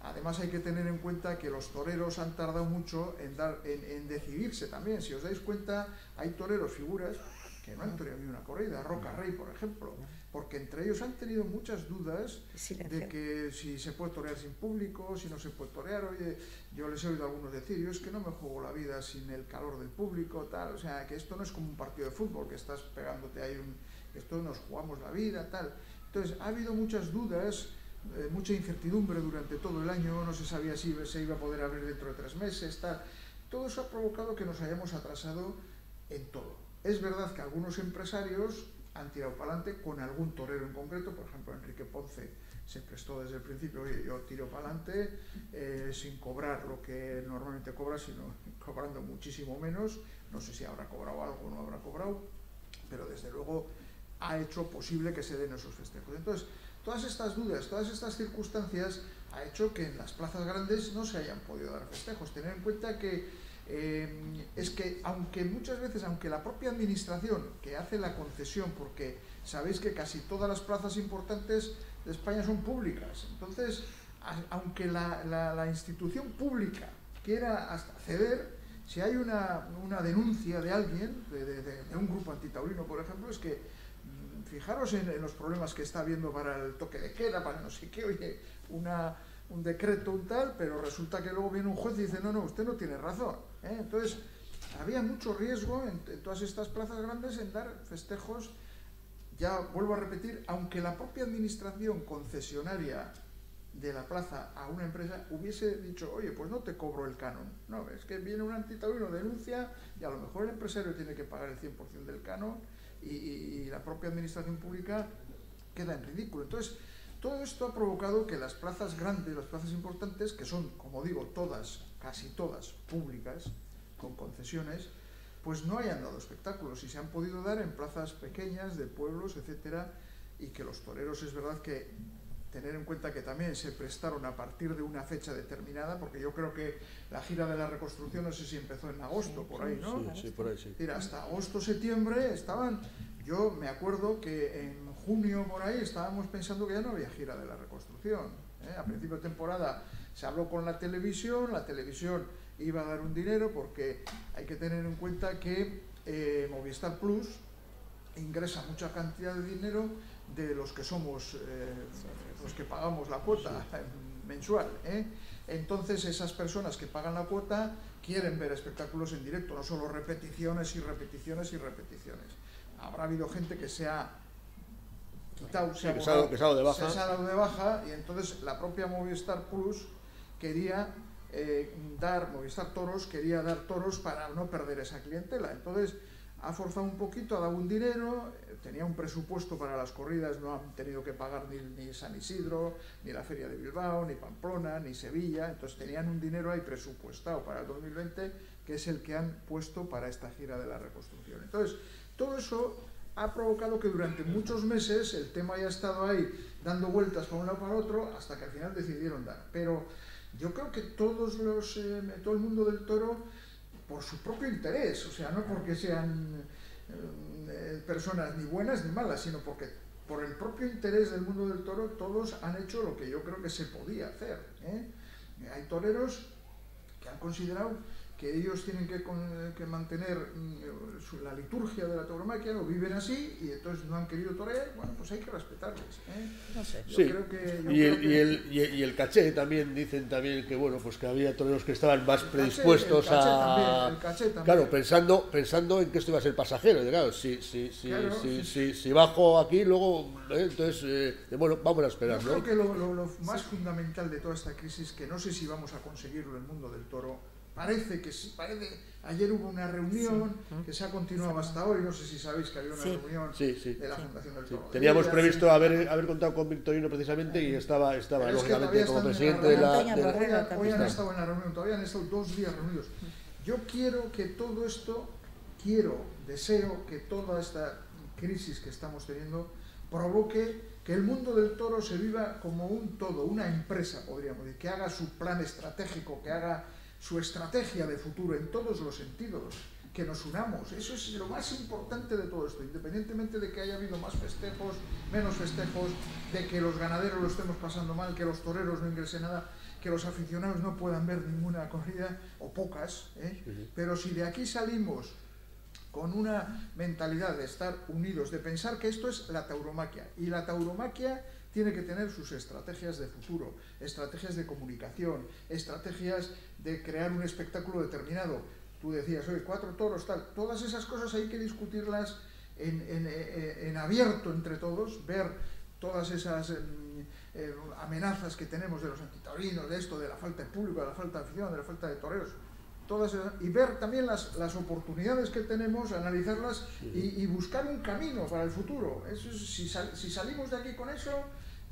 Además hay que tener en cuenta que los toreros han tardado mucho en decidirse también. Si os dais cuenta, hay toreros, figuras, que no han toreado ni una corrida, Roca Rey, por ejemplo, porque entre ellos han tenido muchas dudas de que si se puede torear sin público, si no se puede torear. Oye, yo les he oído a algunos decir, yo es que no me juego la vida sin el calor del público, tal, o sea, que esto no es como un partido de fútbol, que estás pegándote ahí esto nos jugamos la vida, tal. Entonces, ha habido muchas dudas, mucha incertidumbre durante todo el año, no se sabía si se iba a poder abrir dentro de 3 meses, tal. Todo eso ha provocado que nos hayamos atrasado en todo. Es verdad que algunos empresarios han tirado para adelante con algún torero en concreto, por ejemplo, Enrique Ponce se prestó desde el principio, oye, yo tiro para adelante sin cobrar lo que normalmente cobra, sino cobrando muchísimo menos. No sé si habrá cobrado algo o no habrá cobrado, pero desde luego ha hecho posible que se den esos festejos. Entonces, todas estas dudas, todas estas circunstancias ha hecho que en las plazas grandes no se hayan podido dar festejos. Tener en cuenta que es que aunque muchas veces, aunque la propia administración que hace la concesión, porque sabéis que casi todas las plazas importantes de España son públicas, entonces aunque la institución pública quiera hasta ceder, si hay una denuncia de alguien, de un grupo antitaurino por ejemplo, es que fijaros en los problemas que está habiendo para el toque de queda, para no sé qué, oye, un decreto, un tal, pero resulta que luego viene un juez y dice, no, usted no tiene razón, ¿eh? Entonces, había mucho riesgo en todas estas plazas grandes en dar festejos, ya vuelvo a repetir, aunque la propia administración concesionaria de la plaza a una empresa hubiese dicho, oye, pues no te cobro el canon. No, es que viene un antitaurino, denuncia, y a lo mejor el empresario tiene que pagar el 100% del canon, y la propia administración pública queda en ridículo. Entonces, todo esto ha provocado que las plazas grandes, las plazas importantes, que son, como digo, todas, casi todas públicas, con concesiones, pues no hayan dado espectáculos y se han podido dar en plazas pequeñas, de pueblos, etcétera, y que los toreros, es verdad que tener en cuenta que también se prestaron a partir de una fecha determinada, porque yo creo que la gira de la reconstrucción, no sé si empezó en agosto, por ahí, ¿no? Sí, por ahí, sí. Es decir, hasta agosto, septiembre estaban, yo me acuerdo que en junio por ahí estábamos pensando que ya no había gira de la reconstrucción, ¿eh? A principio de temporada se habló con la televisión iba a dar un dinero, porque hay que tener en cuenta que Movistar Plus ingresa mucha cantidad de dinero de los que somos los que pagamos la cuota mensual, ¿eh? Entonces esas personas que pagan la cuota quieren ver espectáculos en directo, no solo repeticiones y repeticiones y repeticiones. Habrá habido gente que se ha quitado, se ha dado de baja, y entonces la propia Movistar Plus quería Movistar Toros quería dar toros para no perder esa clientela. Entonces ha forzado un poquito, ha dado un dinero, tenía un presupuesto para las corridas, no han tenido que pagar ni San Isidro, ni la Feria de Bilbao, ni Pamplona, ni Sevilla, entonces tenían un dinero ahí presupuestado para el 2020, que es el que han puesto para esta gira de la reconstrucción. Entonces, todo eso ha provocado que durante muchos meses el tema haya estado ahí dando vueltas para un lado para otro, hasta que al final decidieron dar. Pero yo creo que todo el mundo del toro, por su propio interés, o sea, no porque sean personas ni buenas ni malas, sino porque por el propio interés del mundo del toro, todos han hecho lo que yo creo que se podía hacer, ¿eh? Hay toreros que han considerado que ellos tienen que mantener la liturgia de la tauromaquia, lo viven así, y entonces no han querido torear. Bueno, pues hay que respetarles, ¿eh? No sé, sí. Y el caché también, dicen también que bueno, pues que había toreros que estaban más predispuestos el caché también. Claro, pensando en que esto iba a ser pasajero, y claro, si bajo aquí, luego, entonces, bueno, vamos a esperar, yo creo que lo más fundamental de toda esta crisis, que no sé si vamos a conseguirlo en el mundo del toro, parece que sí, ayer hubo una reunión que se ha continuado hasta hoy, no sé si sabéis que había una reunión de la Fundación del Toro. Teníamos previsto haber contado con Victorino precisamente, y estaba lógicamente como presidente de la... Hoy han estado en la reunión, todavía han estado 2 días reunidos. Yo quiero que todo esto, deseo que toda esta crisis que estamos teniendo provoque que el mundo del toro se viva como un todo, una empresa, podríamos decir, que haga su plan estratégico, que haga su estrategia de futuro en todos los sentidos, que nos unamos. Eso es lo más importante de todo esto, independientemente de que haya habido más festejos, menos festejos, de que los ganaderos lo estemos pasando mal, que los toreros no ingresen nada, que los aficionados no puedan ver ninguna corrida, o pocas, ¿eh? Pero si de aquí salimos con una mentalidad de estar unidos, de pensar que esto es la tauromaquia, y la tauromaquia tiene que tener sus estrategias de futuro, estrategias de comunicación, estrategias de crear un espectáculo determinado. Tú decías, oye, 4 toros, tal. Todas esas cosas hay que discutirlas en abierto entre todos, ver todas esas amenazas que tenemos de los antitaurinos, de esto, de la falta de público, de la falta de afición, de la falta de toreros, todas esas, y ver también las oportunidades que tenemos, analizarlas y buscar un camino para el futuro. Eso es, si salimos de aquí con eso,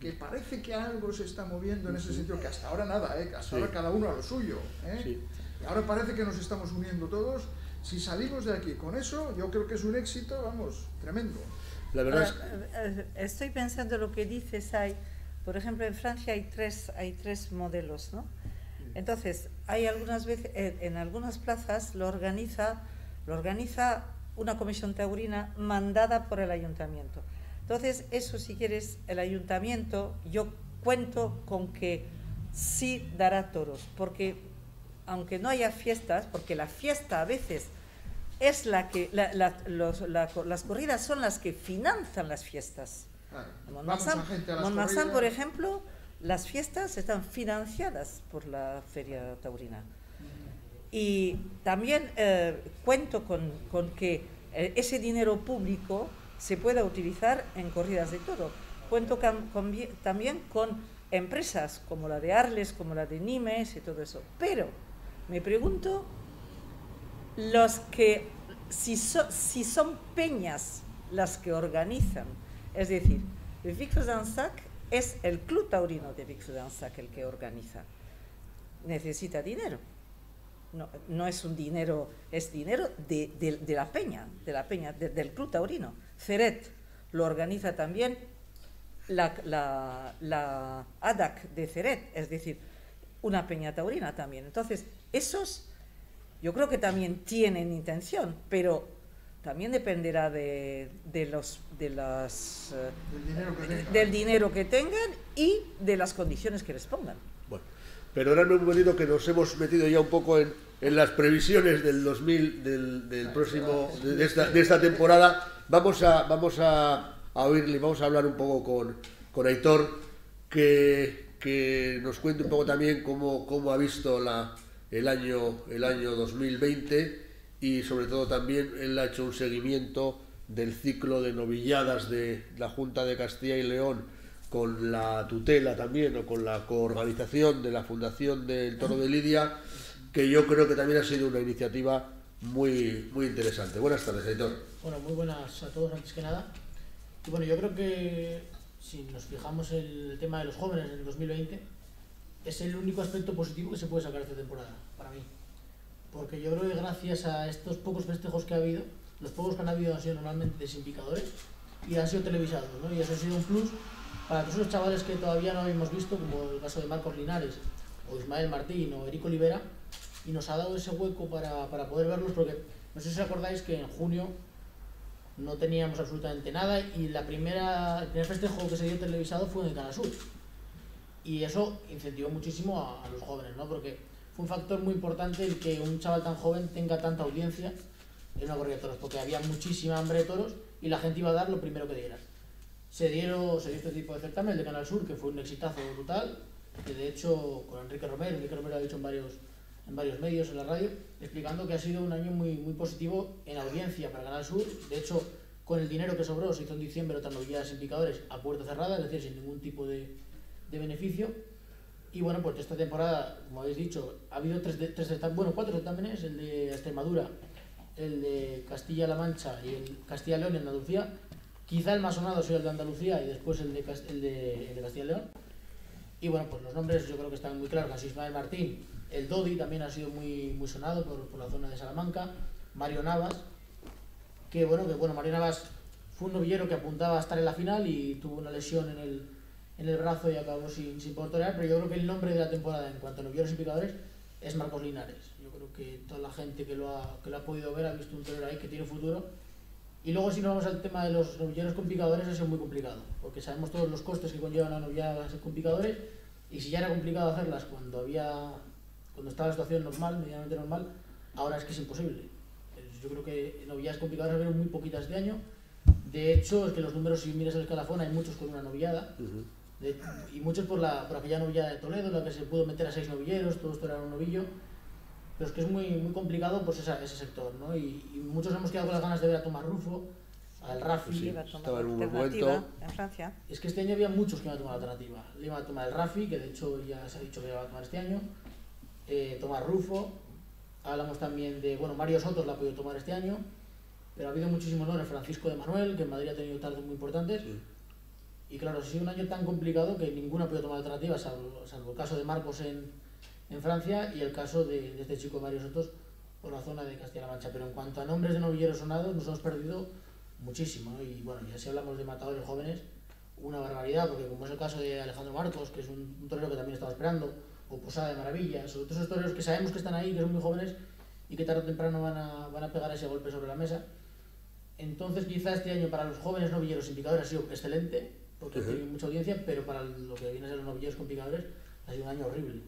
que parece que algo se está moviendo en ese sentido, que hasta ahora nada, que hasta ahora cada uno a lo suyo. Y ahora parece que nos estamos uniendo todos. Si salimos de aquí con eso, yo creo que es un éxito, vamos, tremendo. La verdad estoy pensando lo que dices, por ejemplo, en Francia hay tres modelos, ¿no? Entonces, hay algunas veces, en algunas plazas lo organiza una comisión taurina mandada por el ayuntamiento. Entonces, eso, si quieres, el ayuntamiento, yo cuento con que sí dará toros, porque aunque no haya fiestas, porque la fiesta a veces es las corridas son las que financian las fiestas. Montmarsan, por ejemplo, las fiestas están financiadas por la feria taurina. Y también cuento con que ese dinero público se pueda utilizar en corridas de toro. Cuento también con empresas como la de Arles, como la de Nimes y todo eso. Pero me pregunto si son peñas las que organizan. Es decir, el Vic-Fezensac es el club taurino de Vic-Fezensac el que organiza. Necesita dinero. No es un dinero, es dinero de la peña, del club taurino. Ceret lo organiza también la ADAC de Ceret, es decir, una peña taurina también. Entonces, esos yo creo que también tienen intención, pero también dependerá del dinero que tengan y de las condiciones que les pongan. Bueno, pero ahora no hemos venido, que nos hemos metido ya un poco en las previsiones del 2000, del próximo, de esta temporada. Vamos a oírle, vamos a hablar un poco con Aitor, que nos cuente un poco también cómo ha visto el año 2020, y sobre todo también él ha hecho un seguimiento del ciclo de novilladas de la Junta de Castilla y León, con la tutela también, o con la coorganización de la Fundación del Toro de Lidia, que yo creo que también ha sido una iniciativa muy, muy interesante. Buenas tardes, Aitor. Bueno, muy buenas a todos, antes que nada. Y bueno, yo creo que si nos fijamos en el tema de los jóvenes en el 2020, es el único aspecto positivo que se puede sacar esta temporada, para mí. Porque yo creo que gracias a estos pocos festejos que ha habido, los pocos que han habido han sido normalmente sin picadores y han sido televisados, ¿no? Y eso ha sido un plus para todos esos chavales que todavía no habíamos visto, como el caso de Marcos Linares, o Ismael Martín, o Eric Olivera, y nos ha dado ese hueco para poder verlos, porque no sé si os acordáis que en junio no teníamos absolutamente nada, y el primer festejo que se dio televisado fue en el Canal Sur. Y eso incentivó muchísimo a los jóvenes, ¿no? Porque fue un factor muy importante el que un chaval tan joven tenga tanta audiencia en una corrida de toros, porque había muchísima hambre de toros y la gente iba a dar lo primero que diera. Se dio este tipo de certamen, el de Canal Sur, que fue un exitazo brutal, que de hecho con Enrique Romero lo ha dicho en varios medios, en la radio, explicando que ha sido un año muy, muy positivo en audiencia para Canal Sur. De hecho, con el dinero que sobró se hizo en diciembre otras novilladas sin picadores a puerta cerrada, es decir, sin ningún tipo de beneficio. Y bueno, pues esta temporada, como habéis dicho, ha habido cuatro certámenes: el de Extremadura, el de Castilla-La Mancha y el Castilla-León y Andalucía. Quizá el más sonado sea el de Andalucía y después el de Castilla-León. Y bueno, pues los nombres yo creo que están muy claros. Así Ismael Martín, el Dodi también ha sido muy, muy sonado por la zona de Salamanca. Mario Navas, que Mario Navas fue un novillero que apuntaba a estar en la final y tuvo una lesión en el brazo y acabó sin poder torear, pero yo creo que el nombre de la temporada en cuanto a novilleros y picadores es Marcos Linares. Yo creo que toda la gente que lo ha podido ver ha visto un torero ahí que tiene futuro. Y luego, si nos vamos al tema de los novilleros con picadores, ha sido muy complicado, porque sabemos todos los costes que conllevan a novilladas con picadores, y si ya era complicado hacerlas cuando estaba la situación normal, medianamente normal, ahora es que es imposible. Yo creo que novilladas con picadores ha habido muy poquitas este año. De hecho, es que los números, si miras el escalafón, hay muchos con una novillada, y muchos por aquella novillada de Toledo, en la que se pudo meter a 6 novilleros, todos torearon un novillo. Pero es que es muy, muy complicado, pues ese sector, ¿no? Y muchos hemos quedado con las ganas de ver a Tomás Rufo, al Rafi. Sí, estaba en un momento en Francia. Es que este año había muchos que iban a tomar la alternativa. Le iban a tomar el Rafi, que de hecho ya se ha dicho que iba a tomar este año. Tomás Rufo. Hablamos también de, Mario Sotos la ha podido tomar este año. Pero ha habido muchísimos nombres. Francisco de Manuel, que en Madrid ha tenido tardes muy importantes. Sí. Y claro, ha sido un año tan complicado que ninguno ha podido tomar alternativa, salvo el caso de Marcos en Francia y el caso de este chico Mario Sotos por la zona de Castilla-La Mancha. Pero en cuanto a nombres de novilleros sonados, nos hemos perdido muchísimo, ¿no? Y bueno, ya si hablamos de matadores jóvenes, una barbaridad, porque como es el caso de Alejandro Marcos, que es un torero que también estaba esperando, o Posada de Maravillas, o otros toreros que sabemos que están ahí, que son muy jóvenes y que tarde o temprano van a pegar ese golpe sobre la mesa. Entonces quizá este año para los jóvenes novilleros sin picadores ha sido excelente, porque tiene mucha audiencia, pero para lo que viene a ser los novilleros con picadores ha sido un año horrible.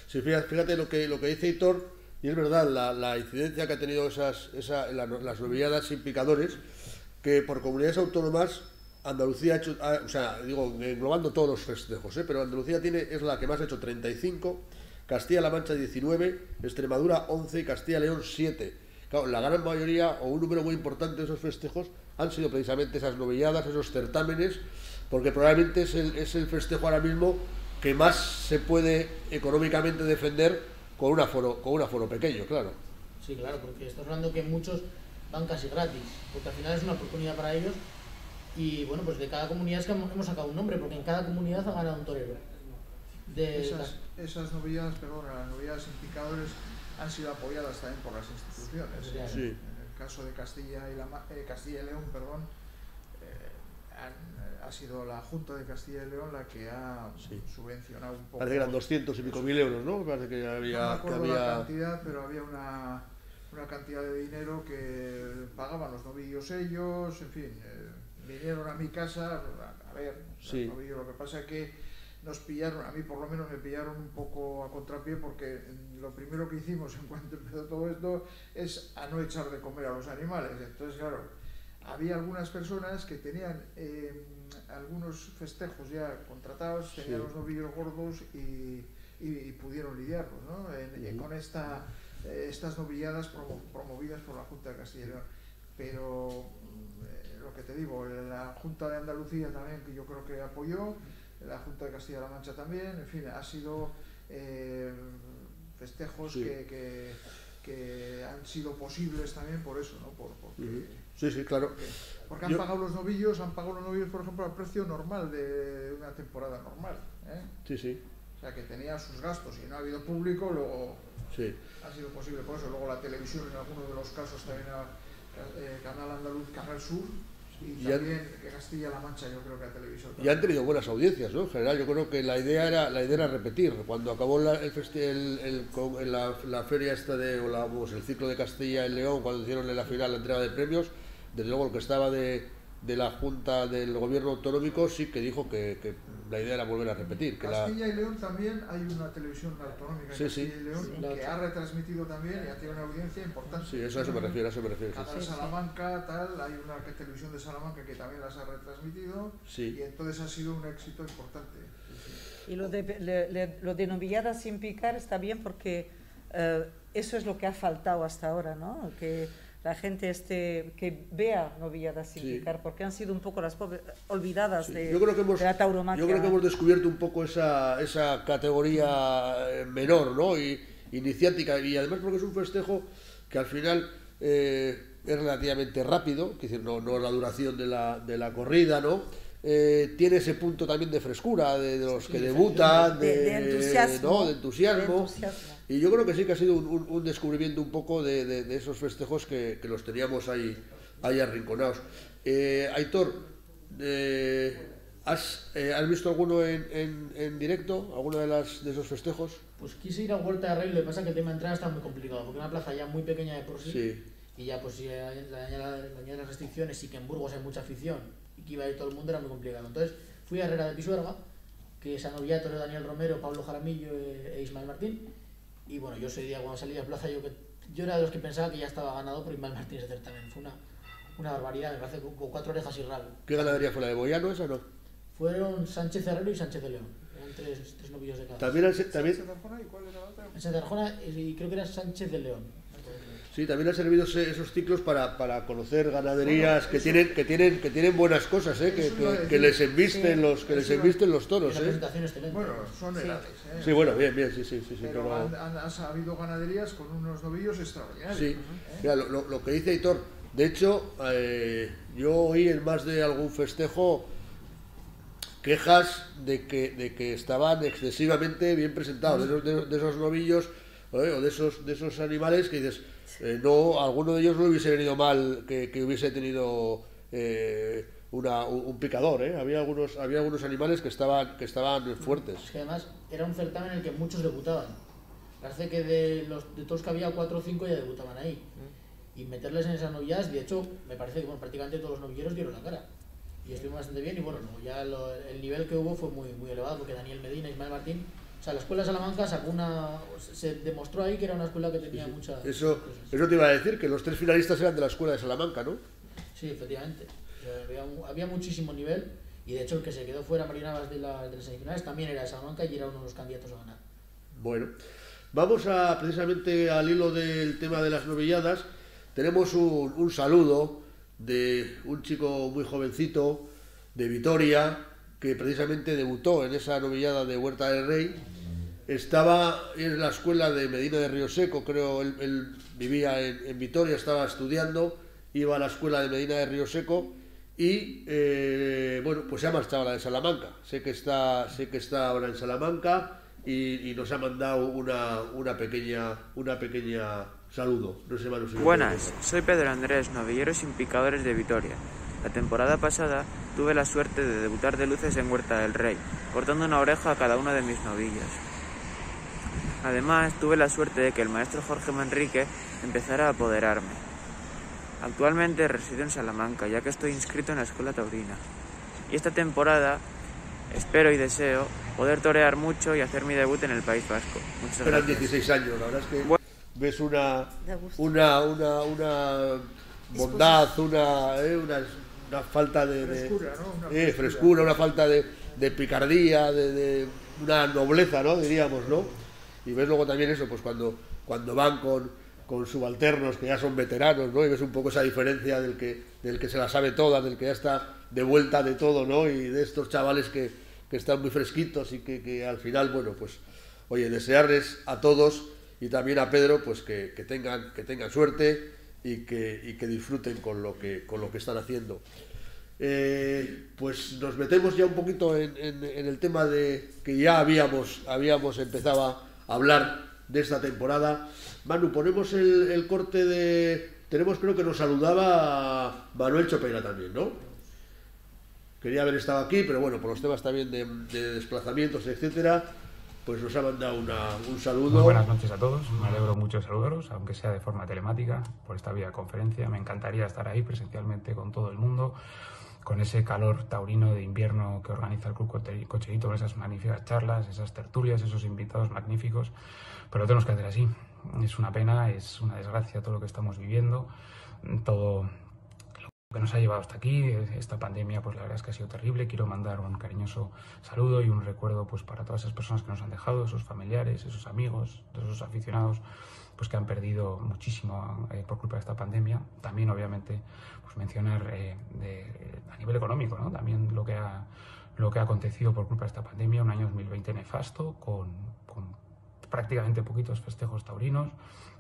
Sí, fíjate lo que dice Hitor, y es verdad, la incidencia que ha tenido las novilladas sin picadores, que por comunidades autónomas Andalucía ha hecho, o sea, digo, englobando todos los festejos, pero Andalucía es la que más ha hecho, 35, Castilla-La Mancha 19, Extremadura 11 y Castilla y León 7. Claro, la gran mayoría, o un número muy importante de esos festejos, han sido precisamente esas novilladas, esos certámenes, porque probablemente es el festejo ahora mismo que más se puede económicamente defender con un aforo pequeño, claro. Sí, claro, porque estás hablando que muchos van casi gratis, porque al final es una oportunidad para ellos. Y bueno, pues de cada comunidad es que hemos sacado un nombre, porque en cada comunidad ha ganado un torero. Esas novilladas, las novilladas sin picadores han sido apoyadas también por las instituciones. Sí. En el caso de Castilla y León, ha sido la Junta de Castilla y León la que ha subvencionado un poco. Parece que eran 200 y pico mil euros, ¿no? Parece que había... No me acuerdo la cantidad, pero había una cantidad de dinero que pagaban los novillos ellos, en fin... vinieron a mi casa a ver los novillos. Lo que pasa es que nos pillaron, a mí por lo menos me pillaron un poco a contrapié, porque lo primero que hicimos en cuanto empezó todo esto es a no echar de comer a los animales. Entonces, claro, había algunas personas que tenían algunos festejos ya contratados, tenían los novillos gordos y pudieron lidiarlos, ¿no? Con estas novilladas promovidas por la Junta de Castilla y León. Pero lo que te digo, la Junta de Andalucía también, que yo creo que apoyó, la Junta de Castilla-La Mancha también, en fin, ha sido festejos que han sido posibles también por eso, ¿no? Sí, claro. Porque han pagado los novillos, por ejemplo, al precio normal de una temporada normal, ¿eh? Sí. O sea, que tenía sus gastos y no ha habido público, luego ha sido posible por eso. Luego la televisión en algunos de los casos también Canal Andaluz, Canal Sur, y también Castilla-La Mancha, yo creo que a televisión también. Y han tenido buenas audiencias, ¿no? En general, yo creo que la idea era repetir. Cuando acabó la feria esta el ciclo de Castilla y León, cuando hicieron en la final la entrega de premios, desde luego el que estaba de la Junta del Gobierno Autonómico sí que dijo que la idea era volver a repetir. Castilla y León también hay una televisión autonómica en Castilla y León que ha retransmitido también y ha tenido una audiencia importante. Sí, eso me refiero. Canal Salamanca, hay una televisión de Salamanca que también las ha retransmitido y entonces ha sido un éxito importante. Y lo de novilladas sin picar está bien porque eso es lo que ha faltado hasta ahora, ¿no? Que la gente que vea novilladas sin picar, porque han sido un poco las olvidadas de la tauromaquia. Yo creo que hemos descubierto un poco esa categoría menor, ¿no? Y iniciática, y además porque es un festejo que al final es relativamente rápido, es decir, no la duración de la corrida, ¿no? Tiene ese punto también de frescura, de los que debutan, de entusiasmo, ¿no? De entusiasmo. Y yo creo que sí que ha sido un descubrimiento un poco de esos festejos que los teníamos ahí arrinconados. Aitor, ¿has visto alguno en directo, alguno de esos festejos? Pues quise ir a Huerta de Rey, lo que pasa es que el tema de entrada está muy complicado, porque es una plaza ya muy pequeña de por sí. Y ya pues si le añaden las restricciones y que en Burgos hay mucha afición y que iba a ir todo el mundo, era muy complicado. Entonces fui a Herrera de Pisuerga, que es a novillato de Daniel Romero, Pablo Jaramillo e Ismael Martín. Y bueno, yo ese día cuando salí a plaza, yo era de los que pensaba que ya estaba ganado por Ismael Martín ese certamen. Fue una barbaridad, me parece, con 4 orejas y rabo. ¿Qué ganadería fue la de Boyano esa, no? Fueron Sánchez Herrero y Sánchez de León. Eran tres novillos de cada. ¿También? ¿Sánchez de Arjona y cuál era la otra? Sánchez de Arjona y creo que era Sánchez de León. Sí, también han servido esos ciclos para conocer ganaderías que tienen buenas cosas, que les embisten los toros. Bueno, son edades. Sí, bueno, bien, sí. Pero han habido ganaderías con unos novillos extraordinarios. Sí, mira, lo que dice Hitor, de hecho, yo oí en más de algún festejo quejas de que estaban excesivamente bien presentados, de esos novillos o de esos animales que dices, no, alguno de ellos no hubiese venido mal que hubiese tenido un picador, había algunos animales que estaban fuertes. Es que además era un certamen en el que muchos debutaban. Parece que de todos que había 4 o 5 ya debutaban ahí. Y meterles en esas novilladas, de hecho, me parece que prácticamente todos los novilleros dieron la cara. Y estuvimos bastante bien, y bueno, ya el nivel que hubo fue muy, muy elevado, porque Daniel Medina, Ismael Martín, o sea, la escuela de Salamanca se demostró ahí que era una escuela que tenía mucha... Eso te iba a decir, que los 3 finalistas eran de la escuela de Salamanca, ¿no? Sí, efectivamente. O sea, había muchísimo nivel, y de hecho el que se quedó fuera, Mario Navas, de las semifinales, también era de Salamanca y era uno de los candidatos a ganar. Bueno, vamos precisamente al hilo del tema de las novilladas. Tenemos un saludo de un chico muy jovencito de Vitoria que precisamente debutó en esa novillada de Huerta del Rey. Estaba en la escuela de Medina de Río Seco, creo, él vivía en Vitoria, estaba estudiando, iba a la escuela de Medina de Río Seco y bueno, pues se ha marchado a la de Salamanca. Sé que está ahora en Salamanca y nos ha mandado una pequeña saludo. No sé, Manu, si Buenas, soy Pedro Andrés, novillero sin picadores de Vitoria. La temporada pasada tuve la suerte de debutar de luces en Huerta del Rey, cortando una oreja a cada una de mis novillas. Además, tuve la suerte de que el maestro Jorge Manrique empezara a apoderarme. Actualmente resido en Salamanca, ya que estoy inscrito en la Escuela Taurina. Y esta temporada espero y deseo poder torear mucho y hacer mi debut en el País Vasco. Muchas gracias. Eran 16 años, la verdad es que ves una bondad, una falta de frescura, ¿no? frescura, una falta de picardía, de una nobleza, ¿no? Diríamos, ¿no? Y ves luego también eso, pues cuando van con subalternos que ya son veteranos, ¿no? Y ves un poco esa diferencia del que se la sabe toda, del que ya está de vuelta de todo, ¿no? Y de estos chavales que están muy fresquitos y que al final, bueno, pues, oye, desearles a todos y también a Pedro, pues que tengan suerte y que disfruten con lo que están haciendo. Pues nos metemos ya un poquito en el tema de que ya habíamos empezado a hablar de esta temporada. Manu, ponemos el corte tenemos, creo que nos saludaba Manuel Chopeira también, ¿no? Quería haber estado aquí, pero bueno, por los temas también de desplazamientos, etcétera, pues nos ha mandado un saludo. Muy buenas noches a todos, me alegro mucho de saludaros, aunque sea de forma telemática, por esta videoconferencia. Me encantaría estar ahí presencialmente con todo el mundo, con ese calor taurino de invierno que organiza el Club Cocherito, con esas magníficas charlas, esas tertulias, esos invitados magníficos, pero lo tenemos que hacer así. Es una pena, es una desgracia todo lo que estamos viviendo, todo lo que nos ha llevado hasta aquí. Esta pandemia, pues la verdad es que ha sido terrible. Quiero mandar un cariñoso saludo y un recuerdo pues para todas esas personas que nos han dejado, esos familiares, esos amigos, esos aficionados, pues que han perdido muchísimo por culpa de esta pandemia. También, obviamente, pues mencionar a nivel económico, ¿no? También lo que ha acontecido por culpa de esta pandemia, un año 2020 nefasto, con prácticamente poquitos festejos taurinos,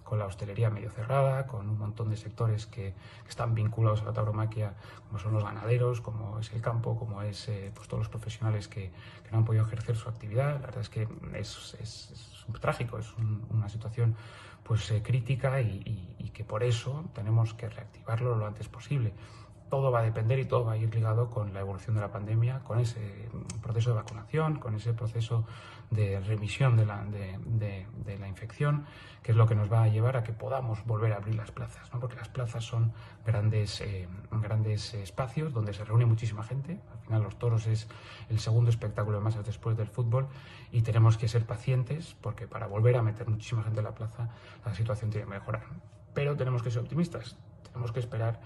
con la hostelería medio cerrada, con un montón de sectores que están vinculados a la tauromaquia, como son los ganaderos, como es el campo, como es pues todos los profesionales que no han podido ejercer su actividad. La verdad es que es trágico, es una situación pues crítica y que por eso tenemos que reactivarlo lo antes posible. Todo va a depender y todo va a ir ligado con la evolución de la pandemia, con ese proceso de vacunación, con ese proceso de remisión de la infección, que es lo que nos va a llevar a que podamos volver a abrir las plazas, ¿no? Porque las plazas son grandes espacios donde se reúne muchísima gente. Al final los toros es el segundo espectáculo de masas después del fútbol y tenemos que ser pacientes porque para volver a meter muchísima gente en la plaza la situación tiene que mejorar. Pero tenemos que ser optimistas, tenemos que esperar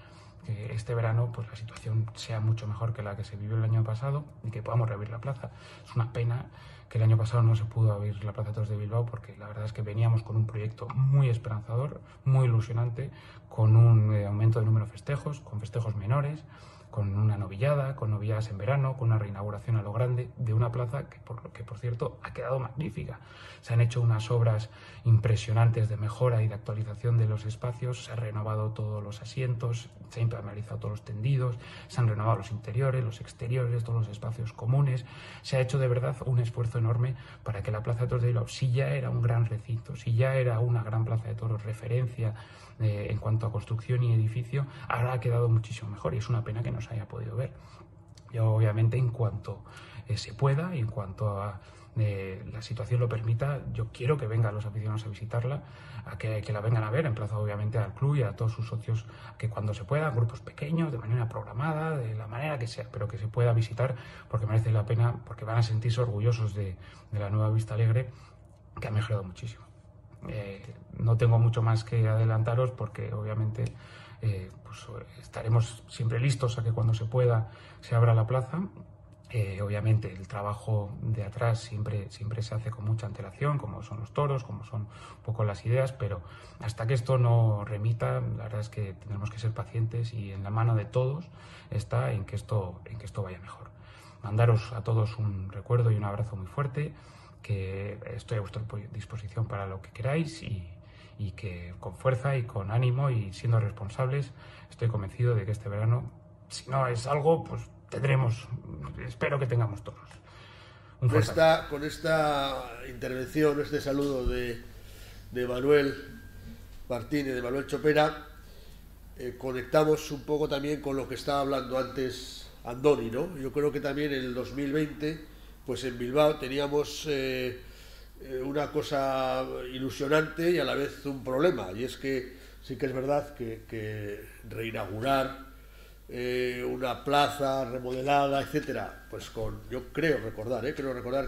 que este verano pues la situación sea mucho mejor que la que se vivió el año pasado y que podamos reabrir la plaza. Es una pena que el año pasado no se pudo abrir la Plaza de Toros de Bilbao porque la verdad es que veníamos con un proyecto muy esperanzador, muy ilusionante, con un aumento de número de festejos, con festejos menores, con una novillada, con novilladas en verano, con una reinauguración a lo grande de una plaza que por cierto ha quedado magnífica. Se han hecho unas obras impresionantes de mejora y de actualización de los espacios, se han renovado todos los asientos, se han impermeabilizado todos los tendidos, se han renovado los interiores, los exteriores, todos los espacios comunes. Se ha hecho de verdad un esfuerzo enorme para que la Plaza de Toros de Bilbao, si ya era un gran recinto, si ya era una gran plaza de toros referencia en cuanto a construcción y edificio, ahora ha quedado muchísimo mejor y es una pena que no se haya podido ver. Yo obviamente en cuanto se pueda y en cuanto a la situación lo permita, yo quiero que vengan los aficionados a visitarla, a que la vengan a ver, emplazo obviamente al club y a todos sus socios que cuando se pueda, grupos pequeños, de manera programada, de la manera que sea, pero que se pueda visitar porque merece la pena, porque van a sentirse orgullosos de la nueva Vista Alegre, que ha mejorado muchísimo. No tengo mucho más que adelantaros porque obviamente pues estaremos siempre listos a que cuando se pueda se abra la plaza. Obviamente el trabajo de atrás siempre se hace con mucha antelación, como son los toros, como son un poco las ideas, pero hasta que esto no remita, la verdad es que tendremos que ser pacientes y en la mano de todos está en que esto vaya mejor. Mandaros a todos un recuerdo y un abrazo muy fuerte, que estoy a vuestra disposición para lo que queráis y que con fuerza y con ánimo y siendo responsables estoy convencido de que este verano, si no es algo, pues espero que tengamos todos. Con esta intervención, este saludo de Manuel Martínez, de Manuel Chopera, conectamos un poco también con lo que estaba hablando antes Andoni, ¿no? Yo creo que también en el 2020, pues en Bilbao teníamos una cosa ilusionante y a la vez un problema, y es que sí que es verdad que reinaugurar una plaza remodelada, etcétera, pues yo creo recordar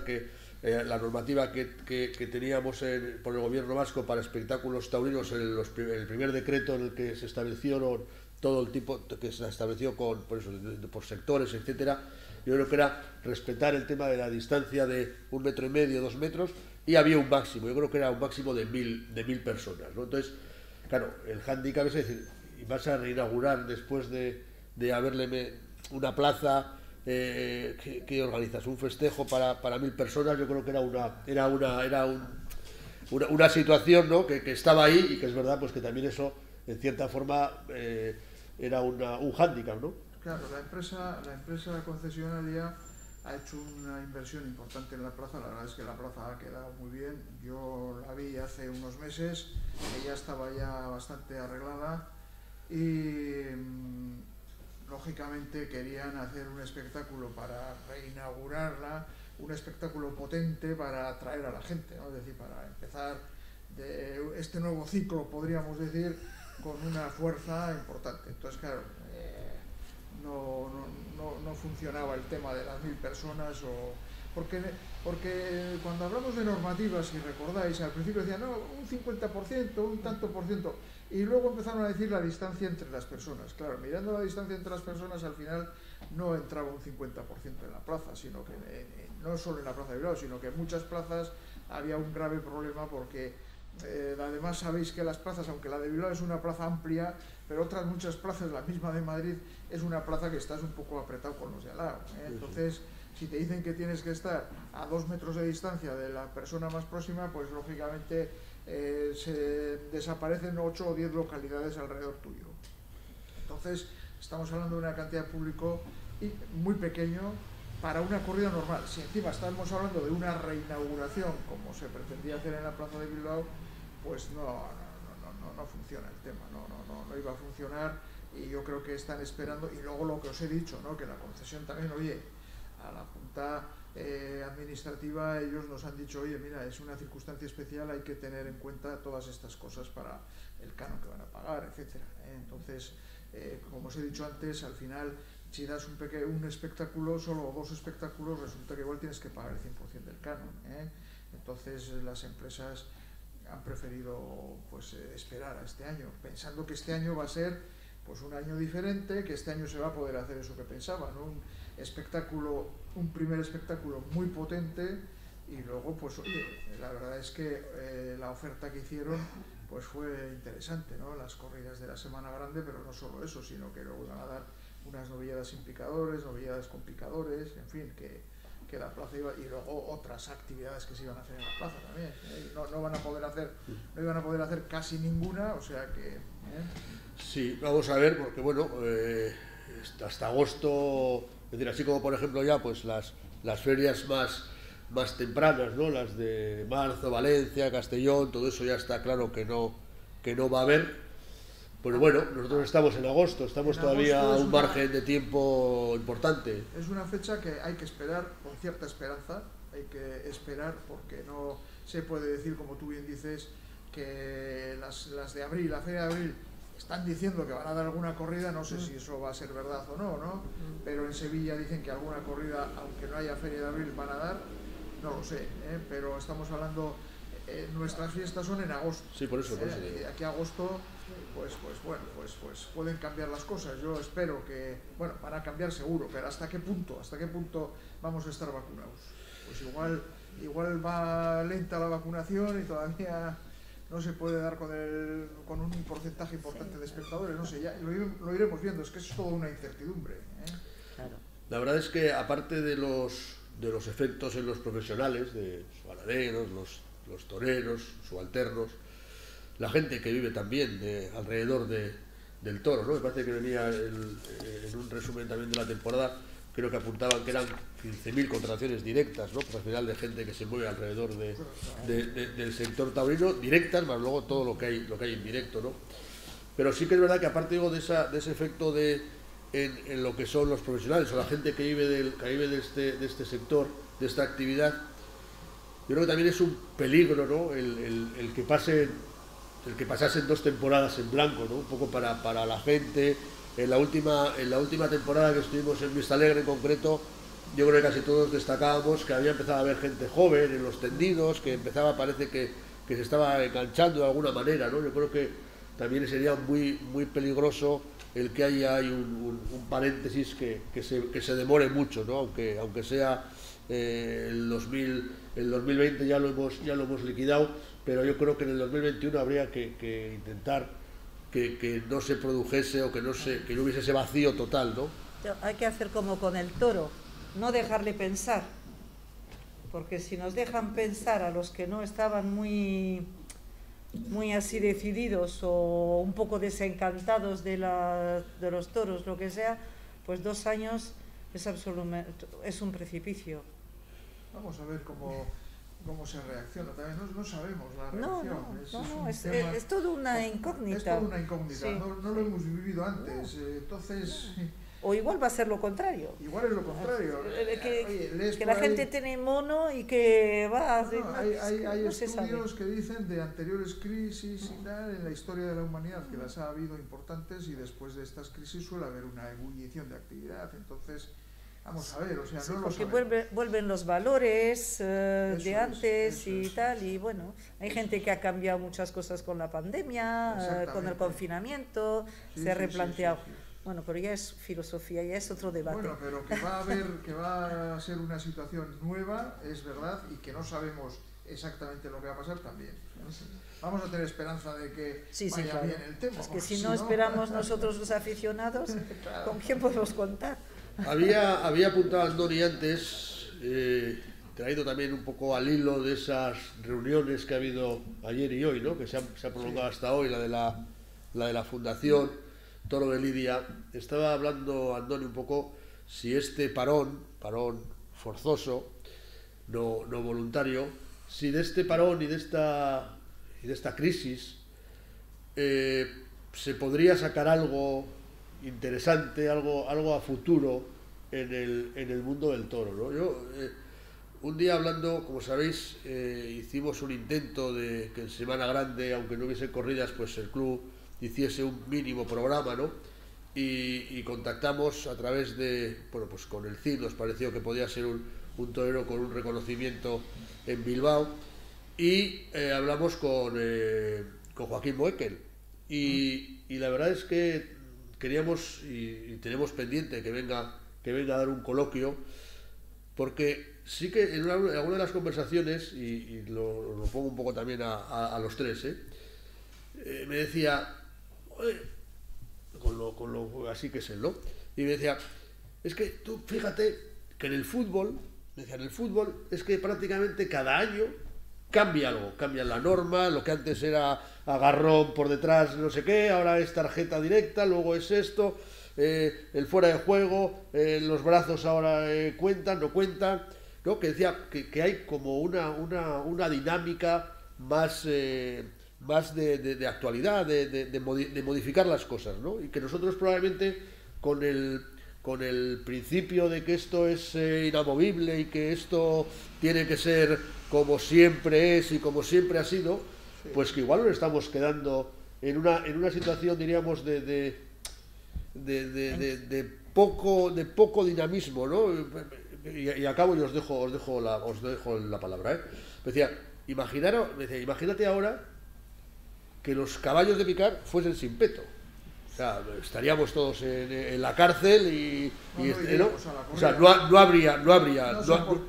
que la normativa que teníamos por el gobierno vasco para espectáculos taurinos, el primer decreto en el que se establecieron todo el tipo, que se estableció por sectores, etcétera, yo creo que era respetar el tema de la distancia de 1,5 metros, 2 metros, y había un máximo, yo creo que era un máximo de 1.000 personas, ¿no? Entonces, claro, el hándicap es decir, y vas a reinaugurar después de haberle una plaza que organizas un festejo para 1.000 personas. Yo creo que era una situación, ¿no? que estaba ahí y que es verdad pues que también eso en cierta forma era un hándicap, ¿no? Claro, la empresa concesionaria ha hecho una inversión importante en la plaza. La verdad es que la plaza ha quedado muy bien. Yo la vi hace unos meses, ella estaba ya bastante arreglada y lógicamente querían hacer un espectáculo para reinaugurarla, un espectáculo potente para atraer a la gente, ¿no? Es decir, para empezar este nuevo ciclo, podríamos decir, con una fuerza importante. Entonces, claro, no funcionaba el tema de las 1.000 personas, porque cuando hablamos de normativas, si recordáis, al principio decían, no, un 50%, un tanto por ciento, y luego empezaron a decir la distancia entre las personas. Claro, mirando la distancia entre las personas, al final no entraba un 50% en la plaza, sino que no solo en la plaza de Bilbao, sino que en muchas plazas había un grave problema porque además sabéis que las plazas, aunque la de Bilbao es una plaza amplia, pero otras muchas plazas, la misma de Madrid, es una plaza que estás un poco apretado con los de al lado, ¿eh? Entonces, si te dicen que tienes que estar a 2 metros de distancia de la persona más próxima, pues lógicamente se desaparecen 8 o 10 localidades alrededor tuyo. Entonces, estamos hablando de una cantidad de público muy pequeño para una corrida normal. Si encima estamos hablando de una reinauguración, como se pretendía hacer en la plaza de Bilbao, pues no funciona el tema, no iba a funcionar, y yo creo que están esperando. Y luego lo que os he dicho, ¿no? Que la concesión también, oye, a la Junta Administrativa ellos nos han dicho, oye, mira, es una circunstancia especial, hay que tener en cuenta todas estas cosas para el canon que van a pagar, etcétera, ¿eh? Entonces, como os he dicho antes, al final, si das un espectáculo, solo 2 espectáculos, resulta que igual tienes que pagar el 100% del canon, ¿eh? Entonces las empresas han preferido pues esperar a este año, pensando que este año va a ser pues un año diferente, que este año se va a poder hacer eso que pensaban, ¿no? Un primer espectáculo muy potente, y luego pues oye, la verdad es que la oferta que hicieron pues fue interesante, ¿no? Las corridas de la Semana Grande, pero no solo eso, sino que luego iban a dar unas novilladas sin picadores, novilladas con picadores, en fin, que la plaza iba, y luego otras actividades que se iban a hacer en la plaza también. No iban a poder hacer casi ninguna, o sea que... Sí, vamos a ver, porque bueno, hasta agosto, es decir, así como por ejemplo ya pues las ferias más tempranas, ¿no? Las de marzo, Valencia, Castellón, todo eso ya está claro que no va a haber. Pero bueno, nosotros estamos en agosto, estamos todavía a un margen de tiempo importante. Es una fecha que hay que esperar con cierta esperanza, hay que esperar porque no se puede decir, como tú bien dices, que las de abril, la feria de abril, están diciendo que van a dar alguna corrida, no sé si eso va a ser verdad o no, ¿no? Pero en Sevilla dicen que alguna corrida, aunque no haya feria de abril, van a dar, no lo sé, pero estamos hablando, nuestras fiestas son en agosto. Sí, por eso. Aquí a agosto, pues pueden cambiar las cosas. Yo espero que, bueno, van a cambiar seguro, pero ¿hasta qué punto vamos a estar vacunados? Pues igual va lenta la vacunación y todavía no se puede dar con un porcentaje importante de espectadores, no sé, ya lo iremos viendo, es que es toda una incertidumbre. Claro. La verdad es que aparte de los efectos en los profesionales, de los ganaderos, los toreros, subalternos, la gente que vive también alrededor del toro, ¿no? Me parece que venía en un resumen también de la temporada, creo que apuntaban que eran 15.000 contrataciones directas, ¿no? Por al final de gente que se mueve alrededor del sector taurino, directas, más luego todo lo que hay indirecto, ¿no? Pero sí que es verdad que aparte digo de ese efecto en lo que son los profesionales o la gente que vive de este sector, de esta actividad, yo creo que también es un peligro, ¿no? El que pasasen 2 temporadas en blanco, ¿no? Un poco para la gente. En la última temporada que estuvimos en Vistalegre en concreto, yo creo que casi todos destacábamos que había empezado a haber gente joven en los tendidos, que parece que se estaba enganchando de alguna manera, ¿no? Yo creo que también sería muy, muy peligroso el que haya un paréntesis que se demore mucho, ¿no? Aunque sea el 2020 ya lo hemos liquidado, pero yo creo que en el 2021 habría que intentar que no se produjese o que no hubiese ese vacío total, ¿no? Hay que hacer como con el toro, no dejarle pensar, porque si nos dejan pensar a los que no estaban muy así decididos o un poco desencantados de los toros, lo que sea, pues 2 años es un precipicio. Vamos a ver cómo se reacciona. También no sabemos la reacción. Es toda una incógnita. Es toda una incógnita. Sí. No lo hemos vivido antes. No. Entonces... O igual va a ser lo contrario. Igual es lo contrario. Que la gente tiene mono y que va a... Hay estudios que dicen de anteriores crisis y tal en la historia de la humanidad, que las ha habido importantes, y después de estas crisis suele haber una ebullición de actividad. Entonces... Vamos a ver, o sea, no lo sabemos. Porque vuelven los valores de antes y tal, y bueno, hay gente que ha cambiado muchas cosas con la pandemia, con el confinamiento, se ha replanteado. Sí. Bueno, pero ya es filosofía, ya es otro debate. Bueno, pero que va a ser una situación nueva, es verdad, y que no sabemos exactamente lo que va a pasar también. Vamos a tener esperanza de que vaya claro. Bien el tema. Es que si no esperamos nosotros los aficionados, claro. ¿Con quién podemos contar? Había apuntado a Andoni antes, traído también un poco al hilo de esas reuniones que ha habido ayer y hoy, ¿no? Que se ha prolongado hasta hoy, la de la Fundación Toro de Lidia. Estaba hablando Andoni un poco si este parón forzoso, no voluntario, si de este parón y de esta crisis se podría sacar algo interesante, algo a futuro en el mundo del toro, ¿no? Yo un día hablando, como sabéis, hicimos un intento de que en Semana Grande, aunque no hubiese corridas, pues el club hiciese un mínimo programa, ¿no? Y contactamos a través de, bueno, pues con el CID, nos pareció que podía ser un torero con un reconocimiento en Bilbao, y hablamos con Joaquín Moekel, y la verdad es que queríamos y tenemos pendiente que venga a dar un coloquio, porque sí que en alguna de las conversaciones, y lo pongo un poco también a los tres, me decía, con lo así que es él, ¿no? Y me decía, es que tú fíjate que en el fútbol, es que prácticamente cada año cambia algo, cambia la norma, lo que antes era agarrón por detrás, no sé qué, ahora es tarjeta directa, luego es esto, el fuera de juego, los brazos ahora cuentan, no cuentan, ¿no? Que decía que hay como una dinámica más de actualidad, de modificar las cosas, ¿no? Y que nosotros probablemente con el principio de que esto es inamovible y que esto tiene que ser como siempre es y como siempre ha sido, pues que igual nos estamos quedando en una situación, diríamos, de poco dinamismo, ¿no? Y acabo y os dejo la palabra, Decía, imagínate ahora que los caballos de picar fuesen sin peto. O sea, estaríamos todos en la cárcel y ¿no? O sea, no habría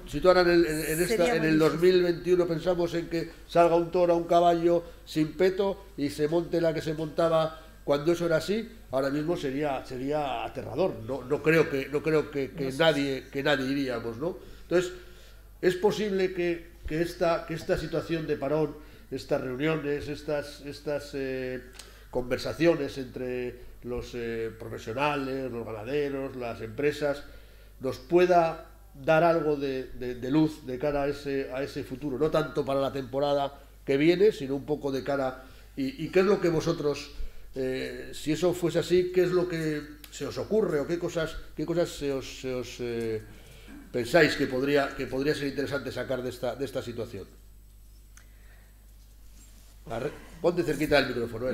si tú ahora en el 2021 pensamos en que salga un toro a un caballo sin peto y se monte la que se montaba cuando eso era así, ahora mismo sería aterrador. No creo que nadie iríamos, ¿no? Entonces, es posible que esta situación de parón, estas reuniones, estas conversaciones entre los profesionales, los ganaderos, las empresas, nos pueda dar algo de luz de cara a ese futuro, no tanto para la temporada que viene, sino un poco de cara y qué es lo que vosotros, si eso fuese así, qué es lo que se os ocurre o qué cosas se os pensáis que podría ser interesante sacar de esta situación. Ponte cerquita del micrófono.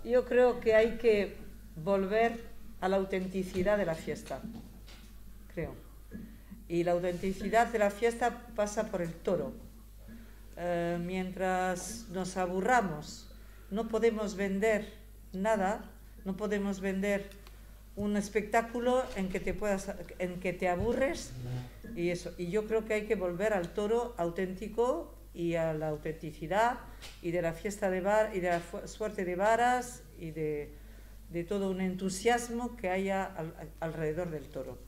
Yo creo que hay que volver a la autenticidad de la fiesta, creo. Y la autenticidad de la fiesta pasa por el toro. Mientras nos aburramos, no podemos vender nada, no podemos vender un espectáculo en que te aburres y eso. Y yo creo que hay que volver al toro auténtico y a la autenticidad y de la fiesta de bar y de la suerte de varas y de todo un entusiasmo que haya alrededor del toro.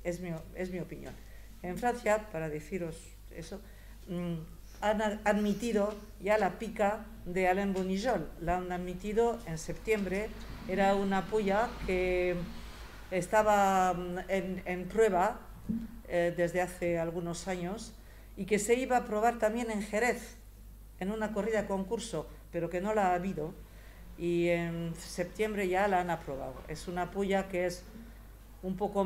Es mi opinión. En Francia, para deciros eso, han admitido ya la pica de Alain Bonijol. La han admitido en septiembre. Era una puya que estaba en prueba desde hace algunos años y que se iba a probar también en Jerez, en una corrida concurso, pero que no la ha habido, y en septiembre ya la han aprobado. Es una puya que es un poco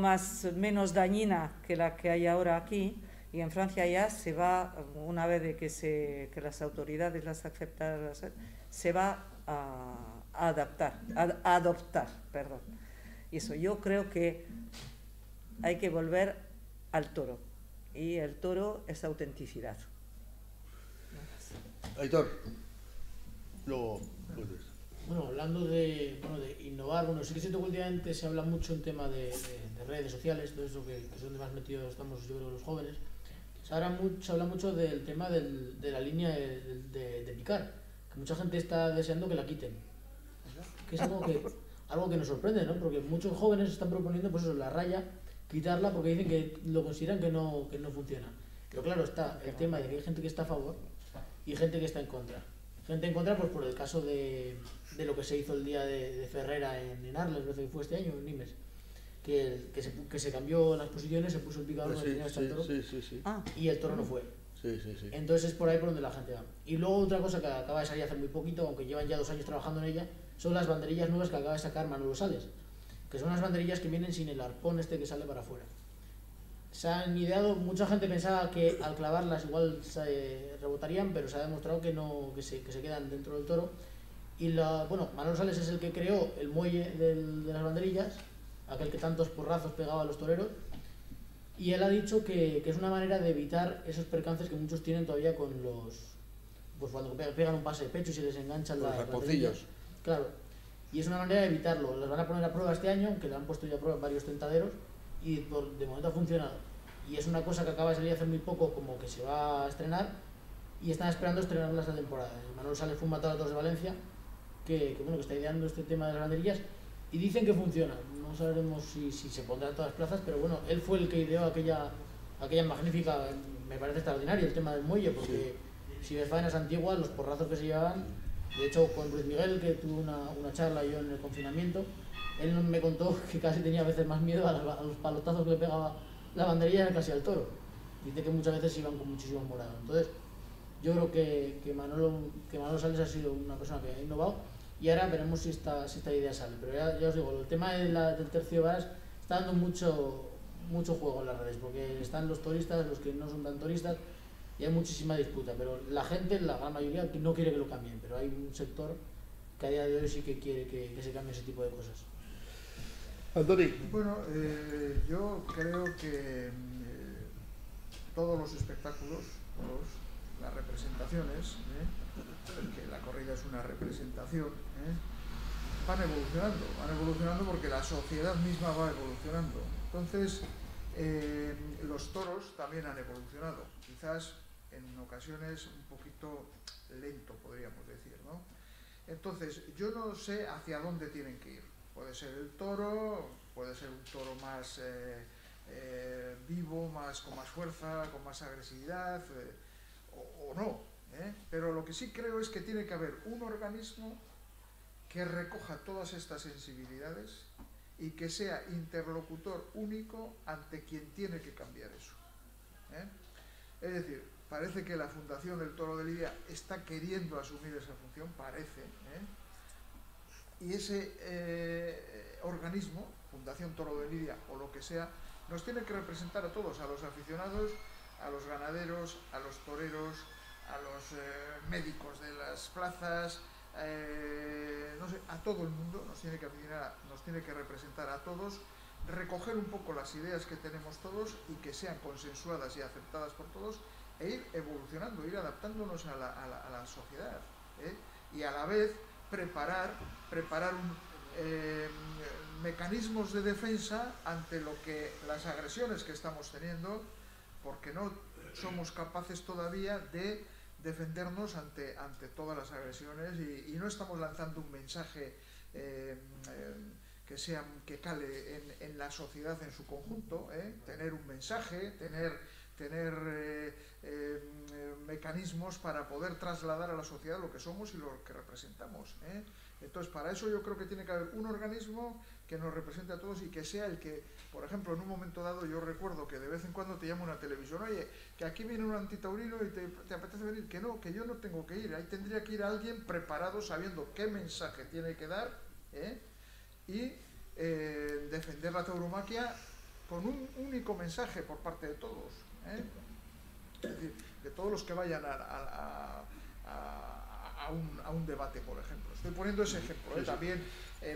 menos dañina que la que hay ahora aquí, y en Francia ya se va, una vez de que las autoridades las aceptan, se va a adoptar, perdón. Y eso, yo creo que hay que volver al toro. Y el toro es autenticidad. Aitor, luego vuelves. Bueno, hablando de innovar, sí que siento que últimamente se habla mucho en tema de redes sociales, todo eso que es donde más metidos estamos, yo creo, los jóvenes. Se habla mucho del tema de la línea de picar, que mucha gente está deseando que la quiten. Que es algo que nos sorprende, ¿no? Porque muchos jóvenes están proponiendo, pues eso, la raya, quitarla porque dicen que lo consideran que no funciona. Pero claro, está el tema de que hay gente que está a favor y gente que está en contra. Gente en contra, pues por el caso de lo que se hizo el día de Ferrera en Arles, parece que fue este año, en Nimes, que se cambió las posiciones, se puso el picador el toro y el toro no fue. Entonces es por ahí por donde la gente va. Y luego otra cosa que acaba de salir hace muy poquito, aunque llevan ya 2 años trabajando en ella, son las banderillas nuevas que acaba de sacar Manolo Sales, que son unas banderillas que vienen sin el arpón que sale para afuera. Se han ideado, mucha gente pensaba que al clavarlas igual se rebotarían, pero se ha demostrado que no, que se quedan dentro del toro. Y Manolo Sales es el que creó el muelle de las banderillas, aquel que tantos porrazos pegaba a los toreros, y él ha dicho que es una manera de evitar esos percances que muchos tienen todavía con pues cuando pegan un pase de pecho y se les enganchan las arponcillos. Claro, y es una manera de evitarlo. Las van a poner a prueba este año, que le han puesto ya a prueba en varios tentaderos, y de momento ha funcionado. Y es una cosa que acaba de salir hace muy poco, como que se va a estrenar, y están esperando estrenarla esta temporada. Manolo Sales fue un matador de Valencia, que está ideando este tema de las banderillas, y dicen que funciona. no sabremos si se pondrá en todas las plazas, pero bueno, él fue el que ideó aquella magnífica, me parece extraordinario el tema del muelle, porque si ves faenas antiguas, los porrazos que se llevaban, de hecho con Luis Miguel, que tuve una charla yo en el confinamiento, él me contó que casi tenía a veces más miedo a los palotazos que le pegaba la banderilla casi al toro. Dice que muchas veces iban con muchísimo morado. Entonces, yo creo que Manolo Sales ha sido una persona que ha innovado, y ahora veremos si esta idea sale. Pero ya os digo, el tema del tercio gas está dando mucho juego en las redes, porque están los turistas, los que no son tan turistas, y hay muchísima disputa. Pero la gente, la gran mayoría, no quiere que lo cambien, pero hay un sector que a día de hoy sí que quiere que se cambie ese tipo de cosas. Antoni. Bueno, yo creo que todos los espectáculos, las representaciones, que la corrida es una representación, van evolucionando porque la sociedad misma va evolucionando. Entonces, los toros también han evolucionado, quizás en ocasiones un poquito lento, podríamos decir, ¿no? Entonces, yo no sé hacia dónde tienen que ir. Puede ser el toro, puede ser un toro más vivo, con más fuerza, con más agresividad, o no. Pero lo que sí creo es que tiene que haber un organismo que recoja todas estas sensibilidades y que sea interlocutor único ante quien tiene que cambiar eso. Es decir, parece que la Fundación del Toro de Lidia está queriendo asumir esa función, parece, y ese organismo, Fundación Toro de Lidia o lo que sea, nos tiene que representar a todos, a los aficionados, a los ganaderos, a los toreros, a los médicos de las plazas, no sé, a todo el mundo. Nos tiene que representar a todos, recoger un poco las ideas que tenemos todos y que sean consensuadas y aceptadas por todos, e ir evolucionando, ir adaptándonos a la sociedad, y a la vez preparar mecanismos de defensa ante las agresiones que estamos teniendo, porque no somos capaces todavía de defendernos ante todas las agresiones, y no estamos lanzando un mensaje que cale en la sociedad en su conjunto, tener un mensaje, tener mecanismos para poder trasladar a la sociedad lo que somos y lo que representamos. Entonces, para eso yo creo que tiene que haber un organismo que nos represente a todos y que sea el que, por ejemplo, en un momento dado, yo recuerdo que de vez en cuando te llama una televisión, oye, que aquí viene un antitaurino y te apetece venir, que yo no tengo que ir, ahí tendría que ir alguien preparado, sabiendo qué mensaje tiene que dar, y defender la tauromaquia con un único mensaje por parte de todos, es decir, de todos los que vayan a un debate, por ejemplo. Estoy poniendo ese ejemplo. También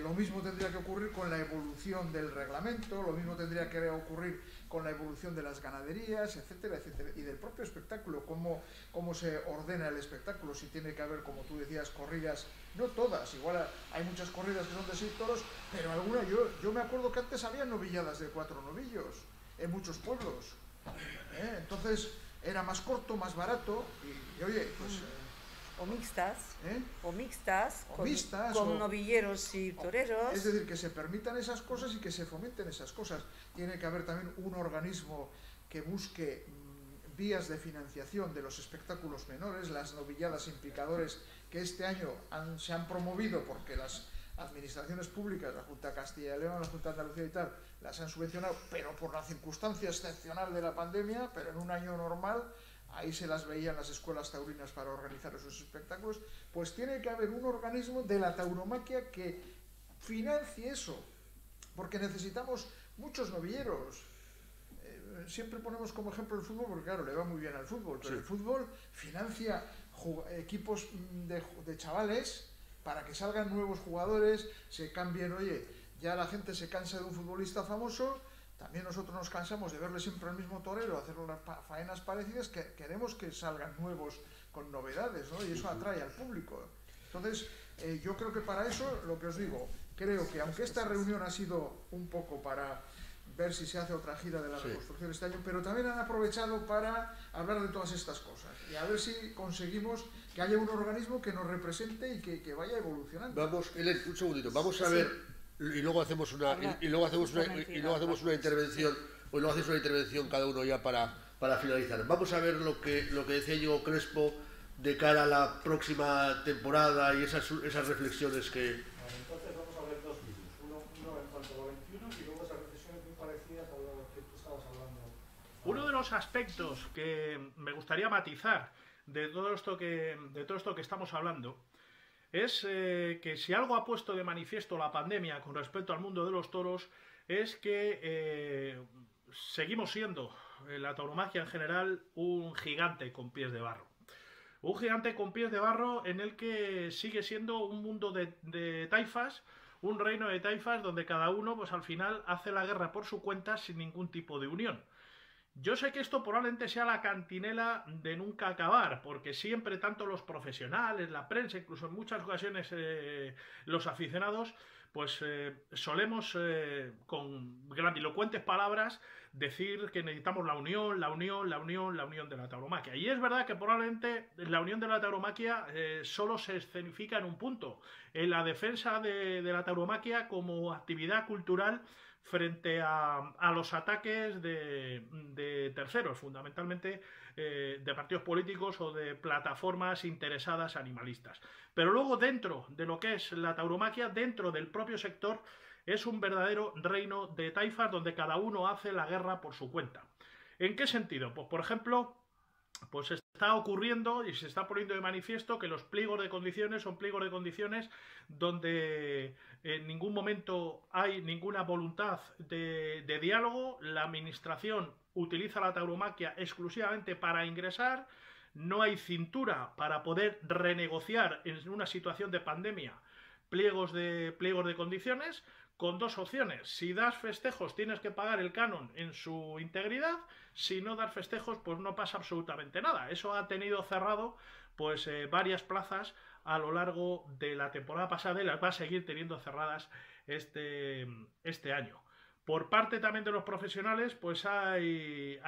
lo mismo tendría que ocurrir con la evolución del reglamento, lo mismo tendría que ocurrir con la evolución de las ganaderías, etcétera, etcétera, y del propio espectáculo, cómo se ordena el espectáculo, si tiene que haber, como tú decías, corridas, no todas, igual hay muchas corridas que son de 6 toros, pero algunas, yo me acuerdo que antes había novilladas de 4 novillos en muchos pueblos, entonces era más corto, más barato, y oye, pues... O mixtas, con novilleros y toreros. Es decir, que se permitan esas cosas y que se fomenten esas cosas. Tiene que haber también un organismo que busque vías de financiación de los espectáculos menores, las novilladas sin picadores, que este año se han promovido porque las administraciones públicas, la Junta de Castilla y León, la Junta de Andalucía y tal, las han subvencionado, pero por la circunstancia excepcional de la pandemia, pero en un año normal, ahí se las veían las escuelas taurinas para organizar esos espectáculos. Pues tiene que haber un organismo de la tauromaquia que financie eso, porque necesitamos muchos novilleros. Siempre ponemos como ejemplo el fútbol, porque claro, le va muy bien al fútbol, pero el fútbol financia equipos de chavales para que salgan nuevos jugadores, se cambien. Oye, ya la gente se cansa de un futbolista famoso. También nosotros nos cansamos de verle siempre al mismo torero, hacer las faenas parecidas, que queremos que salgan nuevos con novedades, ¿no? Y eso atrae al público. Entonces, yo creo que para eso, lo que os digo, creo que aunque esta reunión ha sido un poco para ver si se hace otra gira de la reconstrucción este año, pero también han aprovechado para hablar de todas estas cosas y a ver si conseguimos que haya un organismo que nos represente y que vaya evolucionando. Vamos, Helen, un segundito, vamos a ver y luego hacemos una intervención, pues luego hacéis una intervención cada uno ya para finalizar. Vamos a ver lo que decía Diego Crespo de cara a la próxima temporada y esas reflexiones que... Entonces vamos a ver dos vídeos, uno en cuanto a 21 y luego esas reflexiones muy parecidas a lo que tú estabas hablando. Uno de los aspectos que me gustaría matizar de todo esto que estamos hablando es que si algo ha puesto de manifiesto la pandemia con respecto al mundo de los toros es que seguimos siendo, la tauromaquia en general, un gigante con pies de barro. Un gigante con pies de barro en el que sigue siendo un mundo de taifas, un reino de taifas donde cada uno pues al final hace la guerra por su cuenta sin ningún tipo de unión. Yo sé que esto probablemente sea la cantinela de nunca acabar, porque siempre tanto los profesionales, la prensa, incluso en muchas ocasiones los aficionados, pues solemos con grandilocuentes palabras decir que necesitamos la unión de la tauromaquia. Y es verdad que probablemente la unión de la tauromaquia solo se escenifica en un punto, en la defensa de la tauromaquia como actividad cultural frente a los ataques de terceros, fundamentalmente de partidos políticos o de plataformas interesadas animalistas. Pero luego dentro de lo que es la tauromaquia, dentro del propio sector, es un verdadero reino de taifas donde cada uno hace la guerra por su cuenta. ¿En qué sentido? Pues por ejemplo, pues está ocurriendo y se está poniendo de manifiesto que los pliegos de condiciones son pliegos de condiciones donde en ningún momento hay ninguna voluntad de diálogo, la administración utiliza la tauromaquia exclusivamente para ingresar, no hay cintura para poder renegociar en una situación de pandemia pliegos de condiciones, con dos opciones: si das festejos tienes que pagar el canon en su integridad, si no das festejos pues no pasa absolutamente nada. Eso ha tenido cerrado pues varias plazas a lo largo de la temporada pasada y las va a seguir teniendo cerradas este año. Por parte también de los profesionales pues hay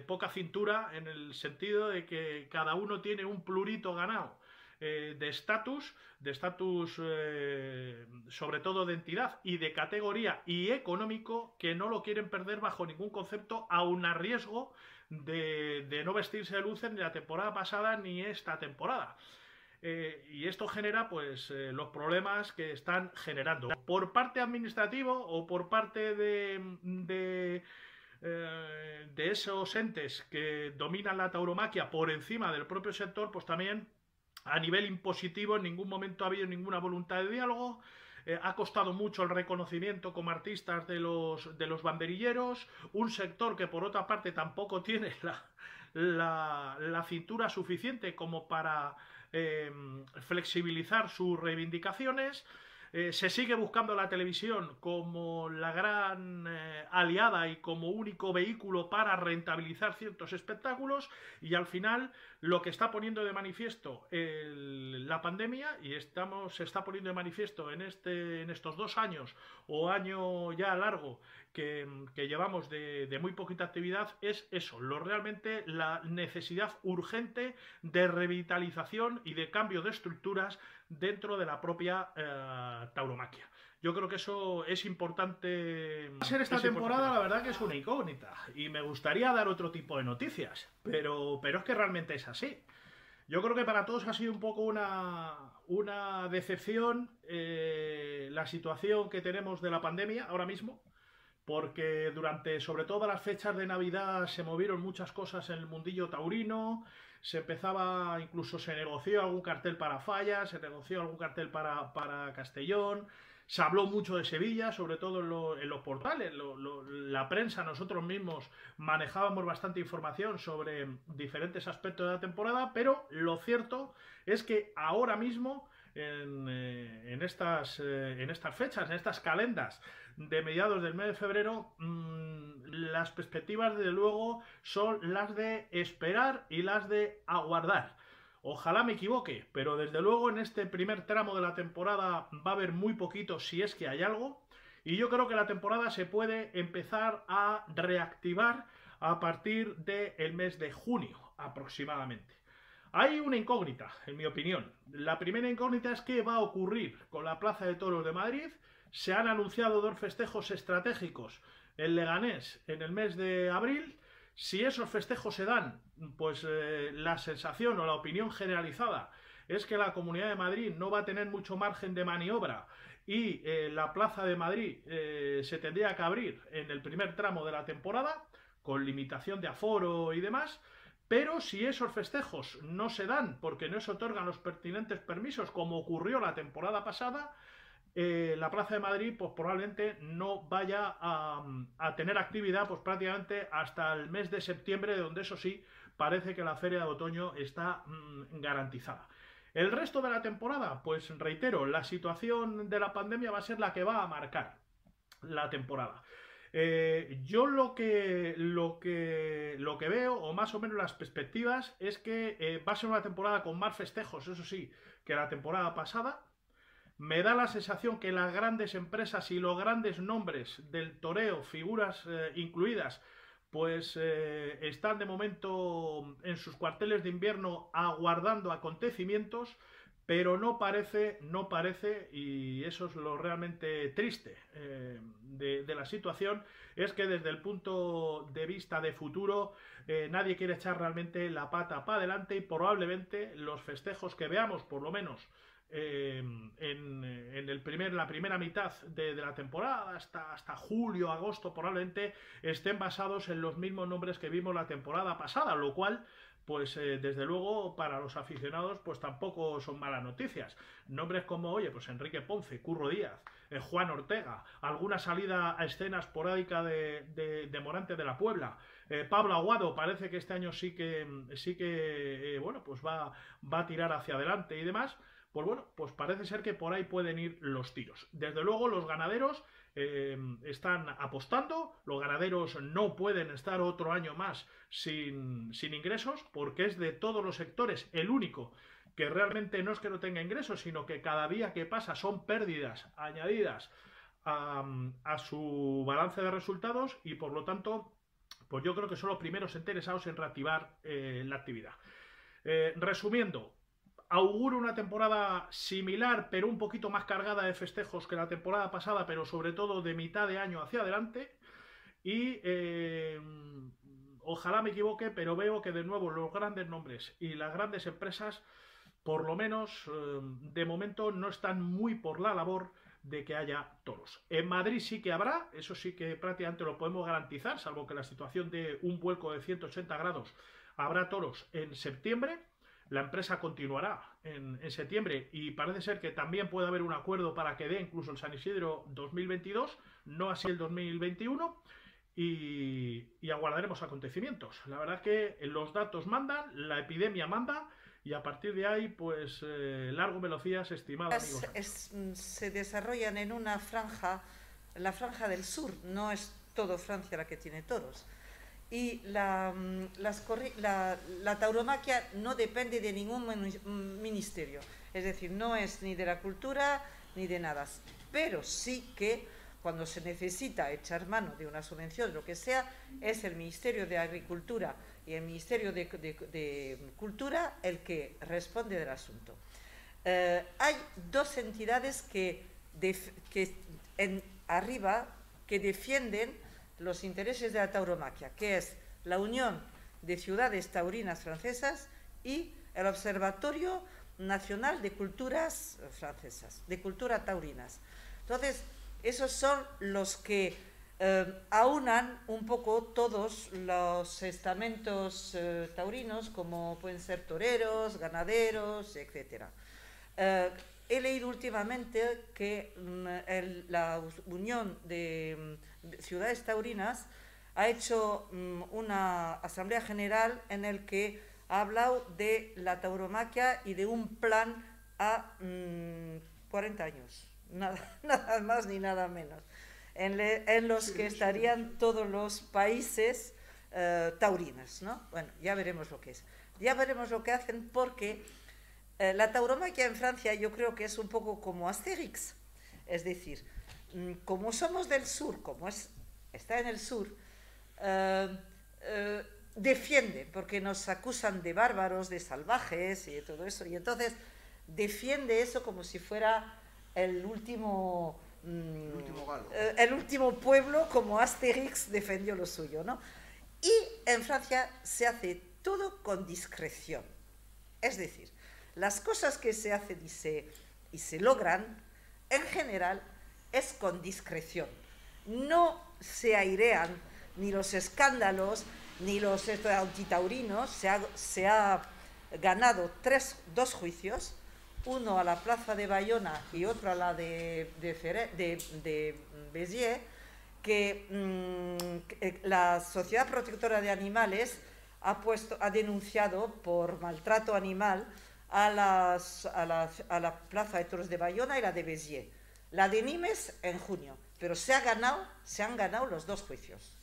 poca cintura en el sentido de que cada uno tiene un plurito ganado de estatus sobre todo de entidad y de categoría y económico, que no lo quieren perder bajo ningún concepto, aun a riesgo de no vestirse de luces ni la temporada pasada ni esta temporada. Y esto genera pues los problemas que están generando por parte administrativo o por parte de esos entes que dominan la tauromaquia por encima del propio sector. Pues también a nivel impositivo en ningún momento ha habido ninguna voluntad de diálogo. Ha costado mucho el reconocimiento como artistas de los banderilleros, un sector que por otra parte tampoco tiene la cintura suficiente como para flexibilizar sus reivindicaciones. Se sigue buscando la televisión como la gran aliada y como único vehículo para rentabilizar ciertos espectáculos, y al final lo que está poniendo de manifiesto la pandemia, y se está poniendo de manifiesto en estos 2 años o año ya largo que llevamos de muy poquita actividad, es eso, realmente la necesidad urgente de revitalización y de cambio de estructuras dentro de la propia tauromaquia. Yo creo que eso es importante. Va a ser esta temporada, la verdad que es una incógnita, y me gustaría dar otro tipo de noticias, pero es que realmente es así. Yo creo que para todos ha sido un poco una decepción la situación que tenemos de la pandemia ahora mismo, porque sobre todo las fechas de Navidad se movieron muchas cosas en el mundillo taurino. Incluso se negoció algún cartel para Falla, se negoció algún cartel para Castellón, se habló mucho de Sevilla, sobre todo en los portales, la prensa, nosotros mismos manejábamos bastante información sobre diferentes aspectos de la temporada, pero lo cierto es que ahora mismo en estas fechas, en estas calendas de mediados del mes de febrero, las perspectivas desde luego son las de esperar y las de aguardar. Ojalá me equivoque, pero desde luego en este primer tramo de la temporada va a haber muy poquito, si es que hay algo, y yo creo que la temporada se puede empezar a reactivar a partir del mes de junio aproximadamente. Hay una incógnita, en mi opinión. La primera incógnita es qué va a ocurrir con la Plaza de Toros de Madrid, Se han anunciado 2 festejos estratégicos en Leganés en el mes de abril. Si esos festejos se dan, pues la sensación o la opinión generalizada es que la Comunidad de Madrid no va a tener mucho margen de maniobra y la Plaza de Madrid se tendría que abrir en el primer tramo de la temporada, con limitación de aforo y demás. Pero si esos festejos no se dan porque no se otorgan los pertinentes permisos, como ocurrió la temporada pasada, la Plaza de Madrid pues probablemente no vaya a tener actividad pues prácticamente hasta el mes de septiembre, donde eso sí parece que la feria de otoño está garantizada. El resto de la temporada, pues reitero, la situación de la pandemia va a ser la que va a marcar la temporada. Yo lo que veo, o más o menos las perspectivas, es que va a ser una temporada con más festejos, eso sí, que la temporada pasada. Me da la sensación que las grandes empresas y los grandes nombres del toreo, figuras incluidas, pues están de momento en sus cuarteles de invierno aguardando acontecimientos, pero no parece, y eso es lo realmente triste de la situación, es que desde el punto de vista de futuro nadie quiere echar realmente la pata para adelante, y probablemente los festejos que veamos, por lo menos en la primera mitad de la temporada, hasta julio, agosto, probablemente estén basados en los mismos nombres que vimos la temporada pasada, lo cual pues desde luego para los aficionados pues tampoco son malas noticias. Nombres como, oye, pues Enrique Ponce, Curro Díaz, Juan Ortega, alguna salida a escena esporádica de Morante de la Puebla, Pablo Aguado, parece que este año sí que bueno, pues va a tirar hacia adelante y demás. Pues bueno, pues parece ser que por ahí pueden ir los tiros. Desde luego los ganaderos están apostando, los ganaderos no pueden estar otro año más sin ingresos, porque es de todos los sectores el único que realmente no es que no tenga ingresos, sino que cada día que pasa son pérdidas añadidas a su balance de resultados, y por lo tanto, pues yo creo que son los primeros interesados en reactivar la actividad. Resumiendo, auguro una temporada similar, pero un poquito más cargada de festejos que la temporada pasada, pero sobre todo de mitad de año hacia adelante. Y ojalá me equivoque, pero veo que de nuevo los grandes nombres y las grandes empresas, por lo menos de momento, no están muy por la labor de que haya toros. En Madrid sí que habrá, eso sí que prácticamente lo podemos garantizar, salvo que la situación de un vuelco de 180 grados, habrá toros en septiembre. La empresa continuará en septiembre, y parece ser que también puede haber un acuerdo para que dé incluso el San Isidro 2022, no así el 2021, y aguardaremos acontecimientos. La verdad es que los datos mandan, la epidemia manda, y a partir de ahí, pues largo velocías, estimados amigos. Se desarrollan en una franja, la franja del sur, no es todo Francia la que tiene toros. Y la tauromaquia no depende de ningún ministerio, es decir, no es ni de la cultura ni de nada, pero sí que cuando se necesita echar mano de una subvención, lo que sea, es el Ministerio de Agricultura y el Ministerio de Cultura el que responde del asunto. Hay dos entidades que arriba que defienden los intereses de la tauromaquia, que es la Unión de Ciudades Taurinas Francesas y el Observatorio Nacional de Culturas Francesas, de Cultura Taurinas. Entonces, esos son los que aunan un poco todos los estamentos taurinos, como pueden ser toreros, ganaderos, etc. He leído últimamente que la Unión de Ciudades Taurinas ha hecho una asamblea general en el que ha hablado de la tauromaquia y de un plan a 40 años, nada más ni nada menos, en los que estarían todos los países taurinos, ¿no? Bueno, ya veremos lo que es. Ya veremos lo que hacen, porque la tauromaquia en Francia yo creo que es un poco como Asterix, es decir, como somos del sur, como está en el sur, defiende, porque nos acusan de bárbaros, de salvajes y de todo eso, y entonces defiende eso como si fuera el último el último pueblo, como Asterix defendió lo suyo, ¿no? Y en Francia se hace todo con discreción. Es decir, las cosas que se hacen y se logran, en general, es con discreción. No se airean ni los escándalos, ni los antitaurinos. Se ha ganado dos juicios, uno a la plaza de Bayona y otro a la de Béziers, que la Sociedad Protectora de Animales ha denunciado por maltrato animal a la plaza de toros de Bayona y la de Béziers. La de Nimes en junio, pero se han ganado los dos juicios.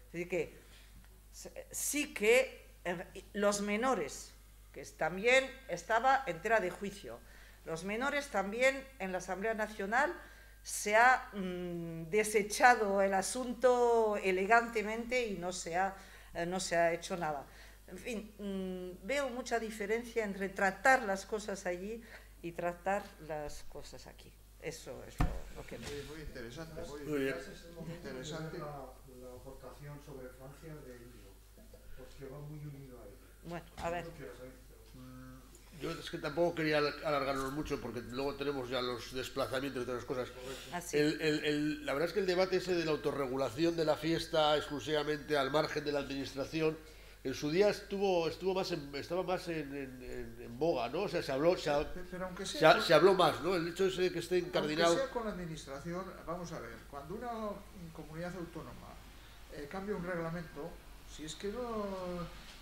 Así que sí que los menores, que también estaba en tela de juicio, los menores también en la Asamblea Nacional se ha desechado el asunto elegantemente y no se ha hecho nada. En fin, veo mucha diferencia entre tratar las cosas allí y tratar las cosas aquí. Eso es lo que me... Muy interesante, muy interesante. La aportación sobre Francia de Íñigo, porque va muy unido a ello. Bueno, a ver. Yo es que tampoco quería alargarnos mucho porque luego tenemos ya los desplazamientos y todas las cosas. La verdad es que el debate ese de la autorregulación de la fiesta exclusivamente al margen de la administración, en su día estaba más en boga, ¿no? O sea, se habló más, ¿no? El hecho ese de que esté incardinado... Aunque sea con la administración, vamos a ver, cuando una comunidad autónoma cambia un reglamento, si es que no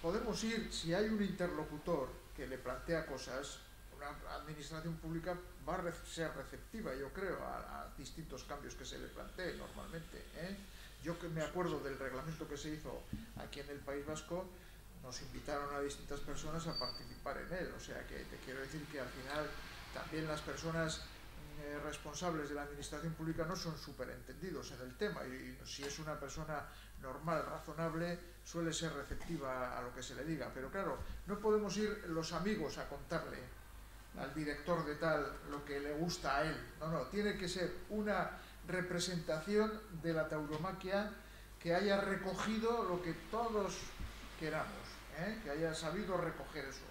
podemos ir, si hay un interlocutor que le plantea cosas, una administración pública va a ser receptiva, yo creo, a distintos cambios que se le planteen normalmente, ¿eh? Yo que me acuerdo del reglamento que se hizo aquí en el País Vasco, nos invitaron a distintas personas a participar en él, o sea que te quiero decir que al final también las personas responsables de la administración pública no son súper entendidos en el tema y si es una persona normal, razonable, suele ser receptiva a lo que se le diga, pero claro, no podemos ir los amigos a contarle al director de tal lo que le gusta a él, no, tiene que ser una representación de la tauromaquia que haya recogido lo que todos queramos, que haya sabido recoger eso.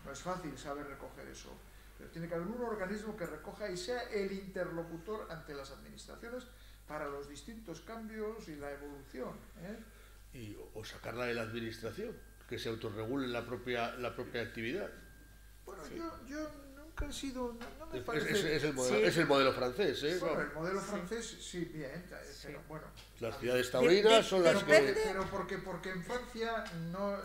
No es fácil saber recoger eso, pero tiene que haber un organismo que recoja y sea el interlocutor ante las administraciones para los distintos cambios y la evolución. O sacarla de la administración, que se autorregule la propia actividad. Bueno, sí. yo nunca he sido... No me parece... Es el modelo francés, ¿eh? Bueno, el modelo francés, sí, bien, pero bueno... Las ciudades taurinas son las que... Pero porque en Francia no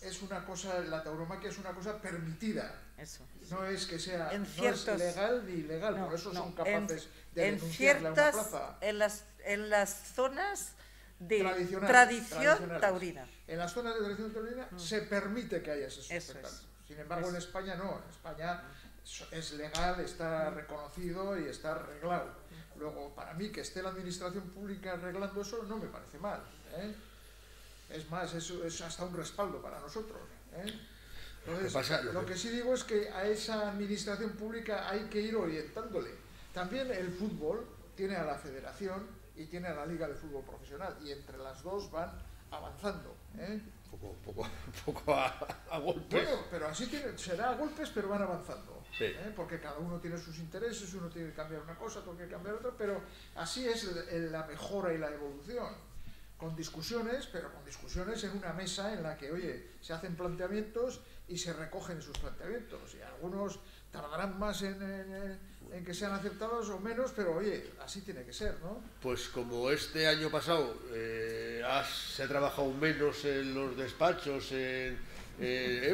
es una cosa, la tauromaquia es una cosa permitida. Eso. No es que sea, no es legal ni ilegal, por eso son capaces de denunciarle a una plaza. En las zonas de tradición taurina. En las zonas de tradición taurina se permite que haya ese espectáculo. Sin embargo, en España no. En España es legal, está reconocido y está arreglado. Luego, para mí, que esté la administración pública arreglando eso no me parece mal. Es más, eso es hasta un respaldo para nosotros. Entonces, lo que sí digo es que a esa administración pública hay que ir orientándole. También el fútbol tiene a la federación y tiene a la liga de fútbol profesional y entre las dos van avanzando. Poco a golpes. Bueno, pero así será a golpes, pero van avanzando. Sí. Porque cada uno tiene sus intereses, uno tiene que cambiar una cosa, otro tiene que cambiar otra, pero así es la mejora y la evolución. Con discusiones, pero con discusiones en una mesa en la que, oye, se hacen planteamientos y se recogen esos planteamientos. Y algunos tardarán más en que sean aceptados o menos, pero oye, así tiene que ser, ¿no? Pues como este año pasado se ha trabajado menos en los despachos,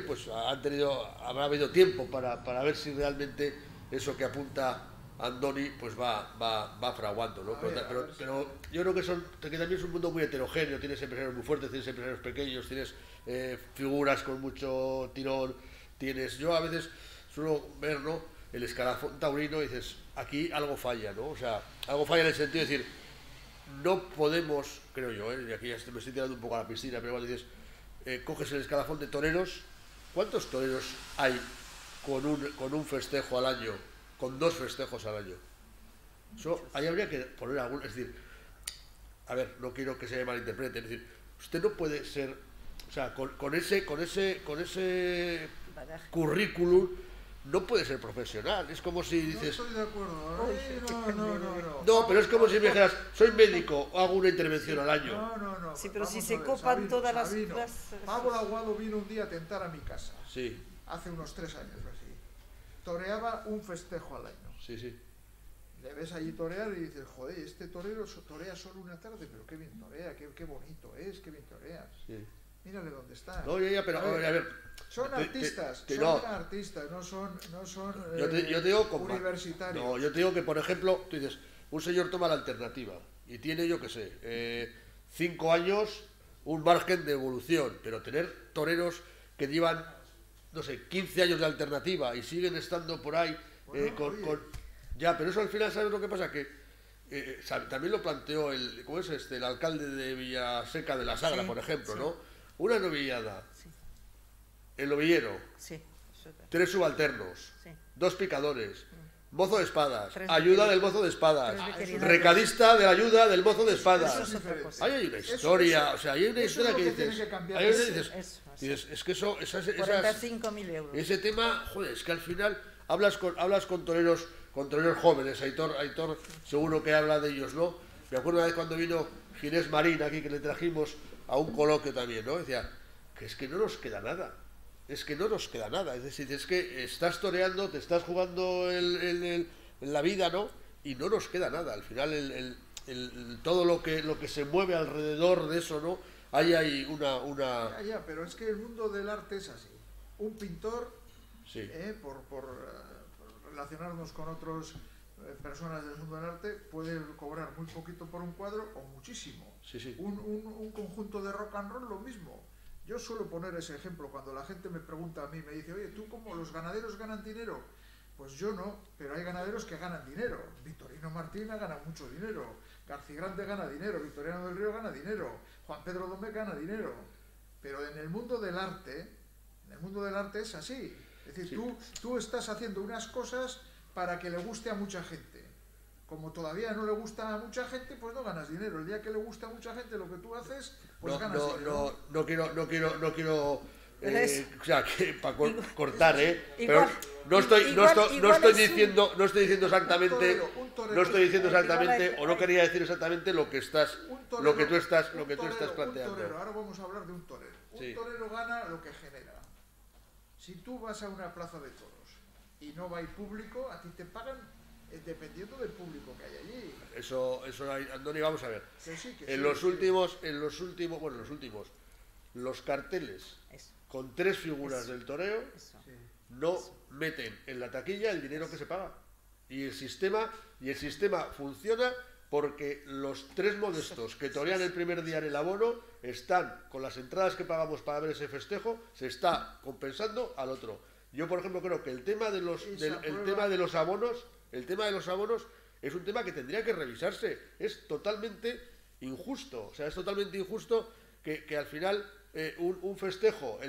pues habrá habido tiempo para ver si realmente eso que apunta Andoni pues va fraguando, ¿no? Pero yo creo que también es un mundo muy heterogéneo, tienes empresarios muy fuertes, tienes empresarios pequeños, tienes figuras con mucho tirón, yo a veces suelo ver, ¿no?, el escalafón taurino y dices, aquí algo falla, ¿no? O sea, algo falla en el sentido de decir, no podemos, creo yo, y aquí ya me estoy tirando un poco a la piscina, pero igual dices, coges el escalafón de toreros, ¿cuántos toreros hay con un festejo al año? Con 2 festejos al año. Eso, ahí habría que poner algún... Es decir, a ver, no quiero que se me malinterprete, es decir, usted no puede ser... O sea, con ese currículum no puede ser profesional. Es como si dices... No estoy de acuerdo. No, pero es como si me dijeras, soy médico, hago una intervención al año. No. Sí, pero Vamos si a se ver, copan todas las Sabino. plazas... Pablo Aguado vino un día a tentar a mi casa. Sí, Hace unos 3 años o así. Toreaba un festejo al año. sí. Le ves allí torear y dices, joder, este torero torea solo una tarde, pero qué bien torea, qué bonito es, qué bien torea. Sí. Mírale dónde está. No, ya, pero a ver. Son artistas, no son Yo te digo universitarios. No, yo te digo que, por ejemplo, tú dices, un señor toma la alternativa y tiene, yo qué sé, 5 años, un margen de evolución, pero tener toreros que llevan, no sé, 15 años de alternativa y siguen estando por ahí Ya, pero eso al final, ¿sabes lo que pasa? Que también lo planteó ¿cómo es este? El alcalde de Villaseca de la Sagra, por ejemplo, ¿no? Una novillada, el novillero, 3 subalternos, 2 picadores, mozo de espadas, ayuda del mozo de espadas, recadista de la ayuda del mozo de espadas. Ahí hay una historia, o sea, hay una historia que dices, es que eso, 45.000 euros. Ese tema, joder, es que al final hablas con toreros jóvenes. Aitor seguro que habla de ellos, ¿no? Me acuerdo una vez cuando vino Ginés Marín aquí, que le trajimos a un coloquio también, ¿no? Decía que es que no nos queda nada. Es decir, es que estás toreando, te estás jugando en la vida, ¿no? Y no nos queda nada. Al final todo lo que se mueve alrededor de eso, ¿no? Hay una... Ya, pero es que el mundo del arte es así. Un pintor, por relacionarnos con otras personas del mundo del arte, puede cobrar muy poquito por un cuadro o muchísimo. Sí. Un conjunto de rock and roll, lo mismo. Yo suelo poner ese ejemplo cuando la gente me pregunta a mí, me dice, oye, ¿tú cómo los ganaderos ganan dinero? Pues yo no, pero hay ganaderos que ganan dinero. Victorino Martín gana mucho dinero, García Grande gana dinero, Victoriano del Río gana dinero, Juan Pedro Domé gana dinero. Pero en el mundo del arte es así. Es decir, tú estás haciendo unas cosas para que le guste a mucha gente. Como todavía no le gusta a mucha gente, pues no ganas dinero. El día que le gusta a mucha gente lo que tú haces, pues ganas dinero. No quiero o sea, que para cortar, pero no estoy diciendo exactamente, o no quería decir exactamente lo que tú estás planteando. Ahora vamos a hablar de un torero. Un torero gana lo que genera. Si tú vas a una plaza de toros y no va a ir público, a ti te pagan dependiendo del público que hay allí. Eso hay, Andoni, vamos a ver. Los carteles con 3 figuras del toreo no meten en la taquilla el dinero que se paga. Y el sistema funciona porque los 3 modestos que torean el primer día en el abono están con las entradas que pagamos para ver ese festejo, se está compensando al otro. Yo, por ejemplo, creo que el tema de los abonos es un tema que tendría que revisarse. Es totalmente injusto. O sea, es totalmente injusto que al final el festejo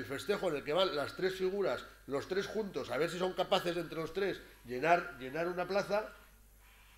en el que van las 3 figuras, los 3 juntos, a ver si son capaces entre los 3 llenar una plaza,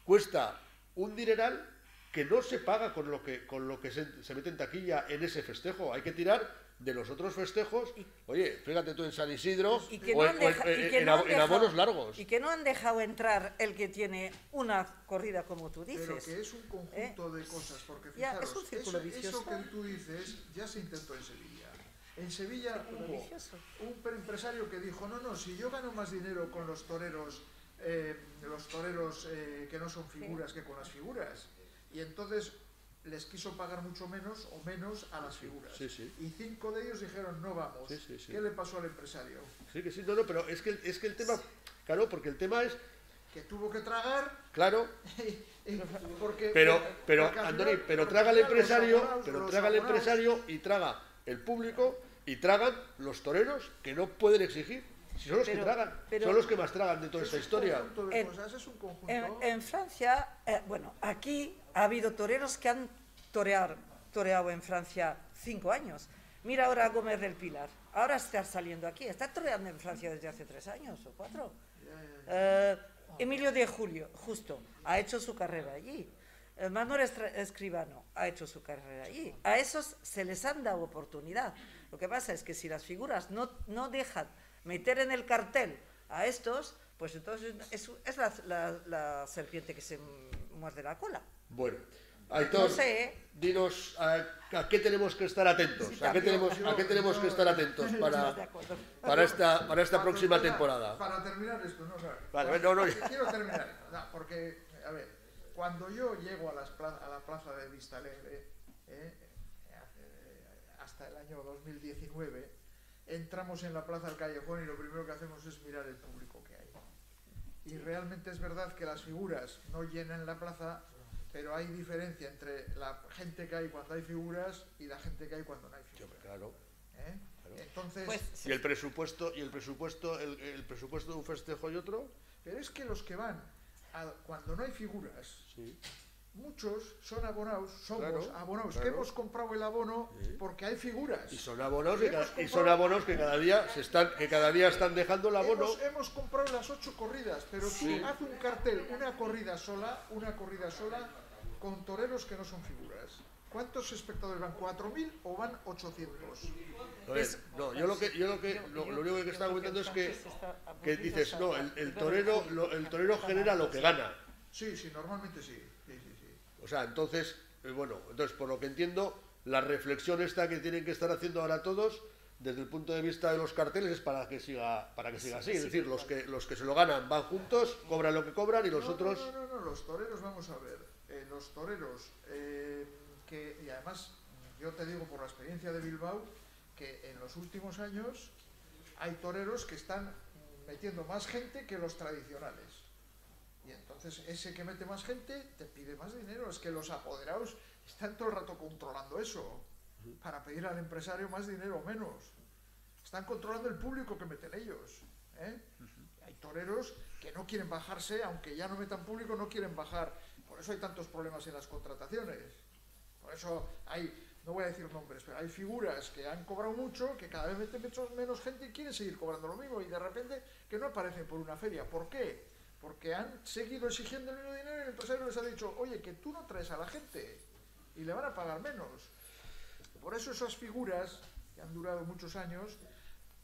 cuesta un dineral que no se paga con lo que se mete en taquilla en ese festejo. Hay que tirar de los otros festejos. Oye, fíjate tú en San Isidro en abonos largos. Y que no han dejado entrar el que tiene una corrida, como tú dices. Pero que es un conjunto de cosas, porque fijaros, es un círculo vicioso. Eso que tú dices ya se intentó en Sevilla. En Sevilla hubo un empresario que dijo, no, si yo gano más dinero con los toreros que no son figuras que con las figuras. Y entonces les quiso pagar mucho menos o menos a las figuras. Y 5 de ellos dijeron, no vamos. ¿Qué le pasó al empresario? Pero es que el tema, claro, porque el tema es que tuvo que tragar. Claro. Pero Andoni, traga el empresario y traga el público y tragan los toreros que no pueden exigir. Si son los que tragan, son los que más tragan de toda esta historia. En Francia, aquí ha habido toreros que han toreado en Francia 5 años. Mira ahora a Gómez del Pilar, ahora está saliendo aquí, está toreando en Francia desde hace 3 años o 4. Emilio de Julio, justo, ha hecho su carrera allí. Manuel Escribano ha hecho su carrera allí. A esos se les han dado oportunidad. Lo que pasa es que si las figuras no dejan meter en el cartel a estos, pues entonces es la serpiente que se muerde la cola. Bueno, Aitor, no sé, dinos a qué tenemos que estar atentos, sí, a qué tenemos que estar atentos para esta próxima temporada. Para terminar esto, no, vale, quiero terminar esto, porque, a ver, cuando yo llego a la plaza de Vista Alegre, hasta el año 2019, entramos en la plaza del Callejón y lo primero que hacemos es mirar el público que hay. Y realmente es verdad que las figuras no llenan la plaza, pero hay diferencia entre la gente que hay cuando hay figuras y la gente que hay cuando no hay figuras. Claro. Entonces, pues, ¿y el presupuesto de un festejo y otro? Pero es que los que van cuando no hay figuras, sí, muchos son abonados, abonados, que hemos comprado el abono porque hay figuras. Y son abonados que cada día están dejando el abono. Hemos comprado las 8 corridas, pero tú haz un cartel, una corrida sola, con toreros que no son figuras. ¿Cuántos espectadores van? ¿4.000 o van 800? No, yo lo único que estaba comentando es que dices, no, el torero genera lo que gana. Sí, normalmente sí. O sea, entonces, por lo que entiendo, la reflexión esta que tienen que estar haciendo ahora todos, desde el punto de vista de los carteles, es para que siga así. Es decir, los que se lo ganan van juntos, cobran lo que cobran y los otros... No, los toreros, vamos a ver, los toreros, y además, yo te digo por la experiencia de Bilbao, que en los últimos años hay toreros que están metiendo más gente que los tradicionales. Y entonces ese que mete más gente te pide más dinero. Es que los apoderados están todo el rato controlando eso para pedir al empresario más dinero o menos. Están controlando el público que meten ellos. Hay toreros que no quieren bajarse, aunque ya no metan público, no quieren bajar. Por eso hay tantos problemas en las contrataciones. Por eso hay, no voy a decir nombres, pero hay figuras que han cobrado mucho, que cada vez meten menos gente y quieren seguir cobrando lo mismo. Y de repente que no aparecen por una feria. ¿Por qué? Porque han seguido exigiendo el mismo dinero y el empresario les ha dicho, oye, que tú no traes a la gente y le van a pagar menos. Por eso esas figuras, que han durado muchos años,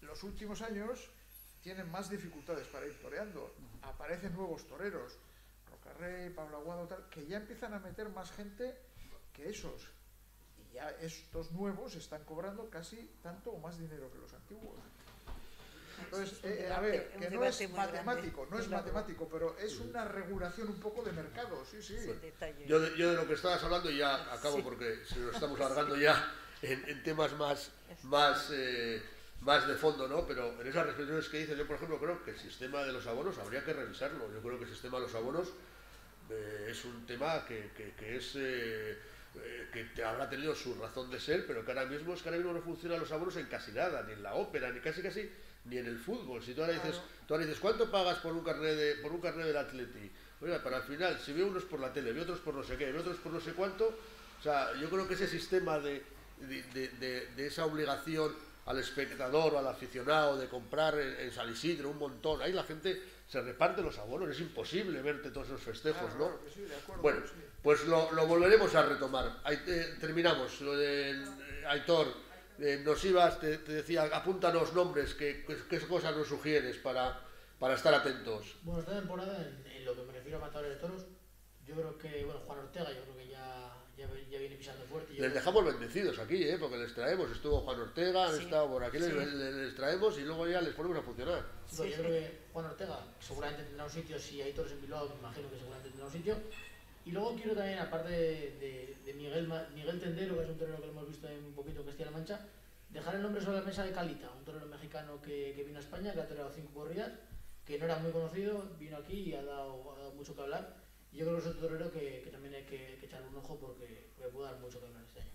los últimos años tienen más dificultades para ir toreando. Aparecen nuevos toreros, Rocarrey, Pablo Aguado, tal, que ya empiezan a meter más gente que esos. Y ya estos nuevos están cobrando casi tanto o más dinero que los antiguos. Entonces, a ver, que no es matemático, pero es una regulación un poco de mercado, sí. Yo de lo que estabas hablando, y ya acabo porque se nos estamos alargando ya en temas más de fondo, ¿no? Pero en esas reflexiones que dices, yo por ejemplo creo que el sistema de los abonos habría que revisarlo. Yo creo que el sistema de los abonos es un tema que habrá tenido su razón de ser, pero que ahora mismo no funcionan los abonos en casi nada, ni en la ópera, ni casi ni en el fútbol. Si tú ahora dices, ¿cuánto pagas por un carnet del Atleti? Oiga, para al final, si veo unos por la tele, veo otros por no sé qué, veo otros por no sé cuánto, o sea, yo creo que ese sistema de esa obligación al espectador o al aficionado de comprar en San Isidro un montón, ahí la gente se reparte los abonos, es imposible verte todos esos festejos, ¿no? Claro que sí, de acuerdo, bueno, sí. Pues lo volveremos a retomar. Ahí terminamos. Lo de Aitor, nos ibas, te decía, apúntanos nombres, ¿qué cosas nos sugieres para estar atentos? Bueno, esta temporada, en lo que me refiero a matadores de toros, yo creo que, Juan Ortega, yo creo que ya viene pisando fuerte. Les dejamos bendecidos aquí, porque les traemos, estuvo Juan Ortega, han estado por aquí, les traemos y luego ya les ponemos a funcionar. Sí, yo creo que Juan Ortega seguramente tendrá un sitio, si hay toros en Bilbao, me imagino que seguramente tendrá un sitio. Y luego quiero también, aparte de Miguel Tendero, que es un torero que lo hemos visto un poquito en Castilla-La Mancha, dejar el nombre sobre la mesa de Calita, un torero mexicano que vino a España, que ha toreado 5 corridas, que no era muy conocido, vino aquí y ha dado mucho que hablar. Y yo creo que es otro torero que también hay que echarle un ojo porque puede dar mucho que hablar este año.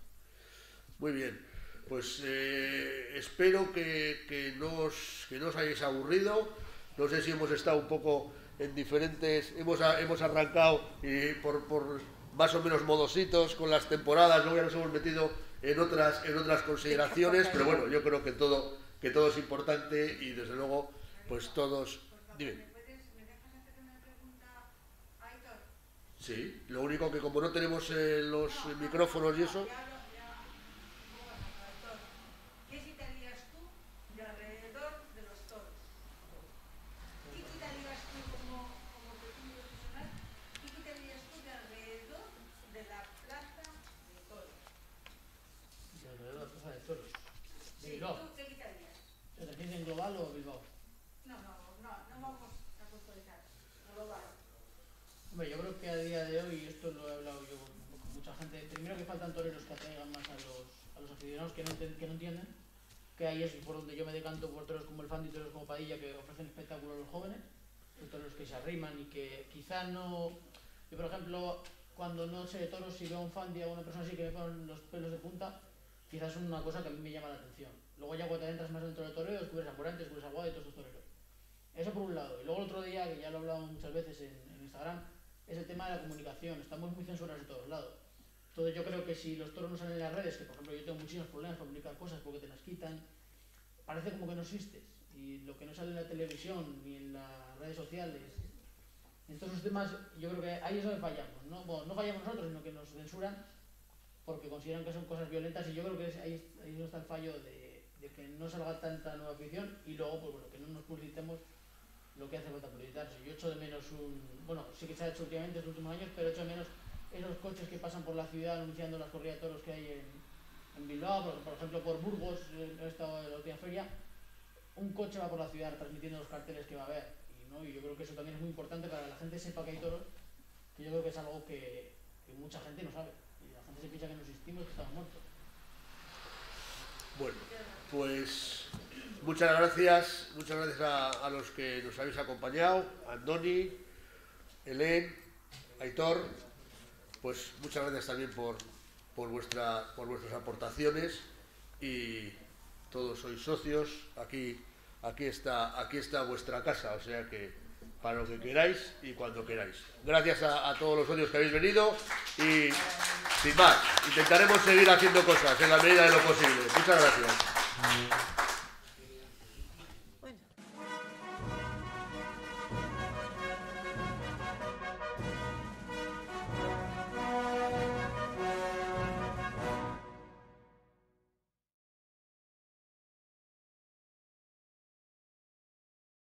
Muy bien, pues espero que no os hayáis aburrido. No sé si hemos estado un poco en diferentes, hemos arrancado por más o menos modositos con las temporadas, luego ya nos hemos metido en otras consideraciones, pero bueno, yo creo que todo es importante y desde luego, pues todos... Dime. ¿Me dejas hacer una pregunta a Aitor? Sí, lo único que como no tenemos los micrófonos y eso... ¿Qué quitarías tú de alrededor de los toros? ¿Qué quitarías tú como testigo profesional? ¿Qué quitarías tú de alrededor de la plaza de toros? De alrededor de la plaza de toros. ¿De Bilbao? ¿Tú qué quitarías? ¿Te refieres en global o Bilbao? No vamos a puntualizar. Global. Hombre, yo creo que a día de hoy, esto lo he hablado yo con mucha gente, primero que faltan toreros que atraigan más a los aficionados que no entienden, que ahí es por donde yo me decanto por toreros como el Fandi y toreros como Padilla, que ofrecen espectáculo a los jóvenes, toreros que se arriman y que quizá no... Yo, por ejemplo, cuando no sé de toros, si veo a un Fandi, a una persona así que me ponen los pelos de punta, quizás es una cosa que a mí me llama la atención. Luego ya cuando te entras más dentro del toreo, descubres a Morante, descubres a Guada y todos estos toreros. Eso por un lado. Y luego el otro día, que ya lo he hablado muchas veces en Instagram, es el tema de la comunicación. Estamos muy censurados de todos lados. Entonces yo creo que si los toros no salen en las redes, que por ejemplo yo tengo muchísimos problemas para publicar cosas porque te las quitan, parece como que no existes. Y lo que no sale en la televisión ni en las redes sociales, en todos los temas, yo creo que ahí es donde fallamos, ¿no? Bueno, no fallamos nosotros, sino que nos censuran porque consideran que son cosas violentas, y yo creo que ahí no está el fallo de que no salga tanta nueva afición, y luego pues bueno, que no nos publicitemos lo que hace falta publicitarse. Yo echo de menos bueno, sí que se ha hecho últimamente en los últimos años, pero echo de menos esos coches que pasan por la ciudad anunciando las corridas de toros que hay en Bilbao, por ejemplo por Burgos, he estado en la última feria, un coche va por la ciudad transmitiendo los carteles que va a haber, y yo creo que eso también es muy importante para que la gente sepa que hay toros, que yo creo que es algo que mucha gente no sabe, y la gente se piensa que no existimos, que estamos muertos. Bueno, pues muchas gracias a los que nos habéis acompañado, Andoni, Helen, Aitor, pues muchas gracias también por vuestras aportaciones, y todos sois socios, aquí está vuestra casa, o sea que para lo que queráis y cuando queráis. Gracias a todos los socios que habéis venido, y sin más, intentaremos seguir haciendo cosas en la medida de lo posible. Muchas gracias.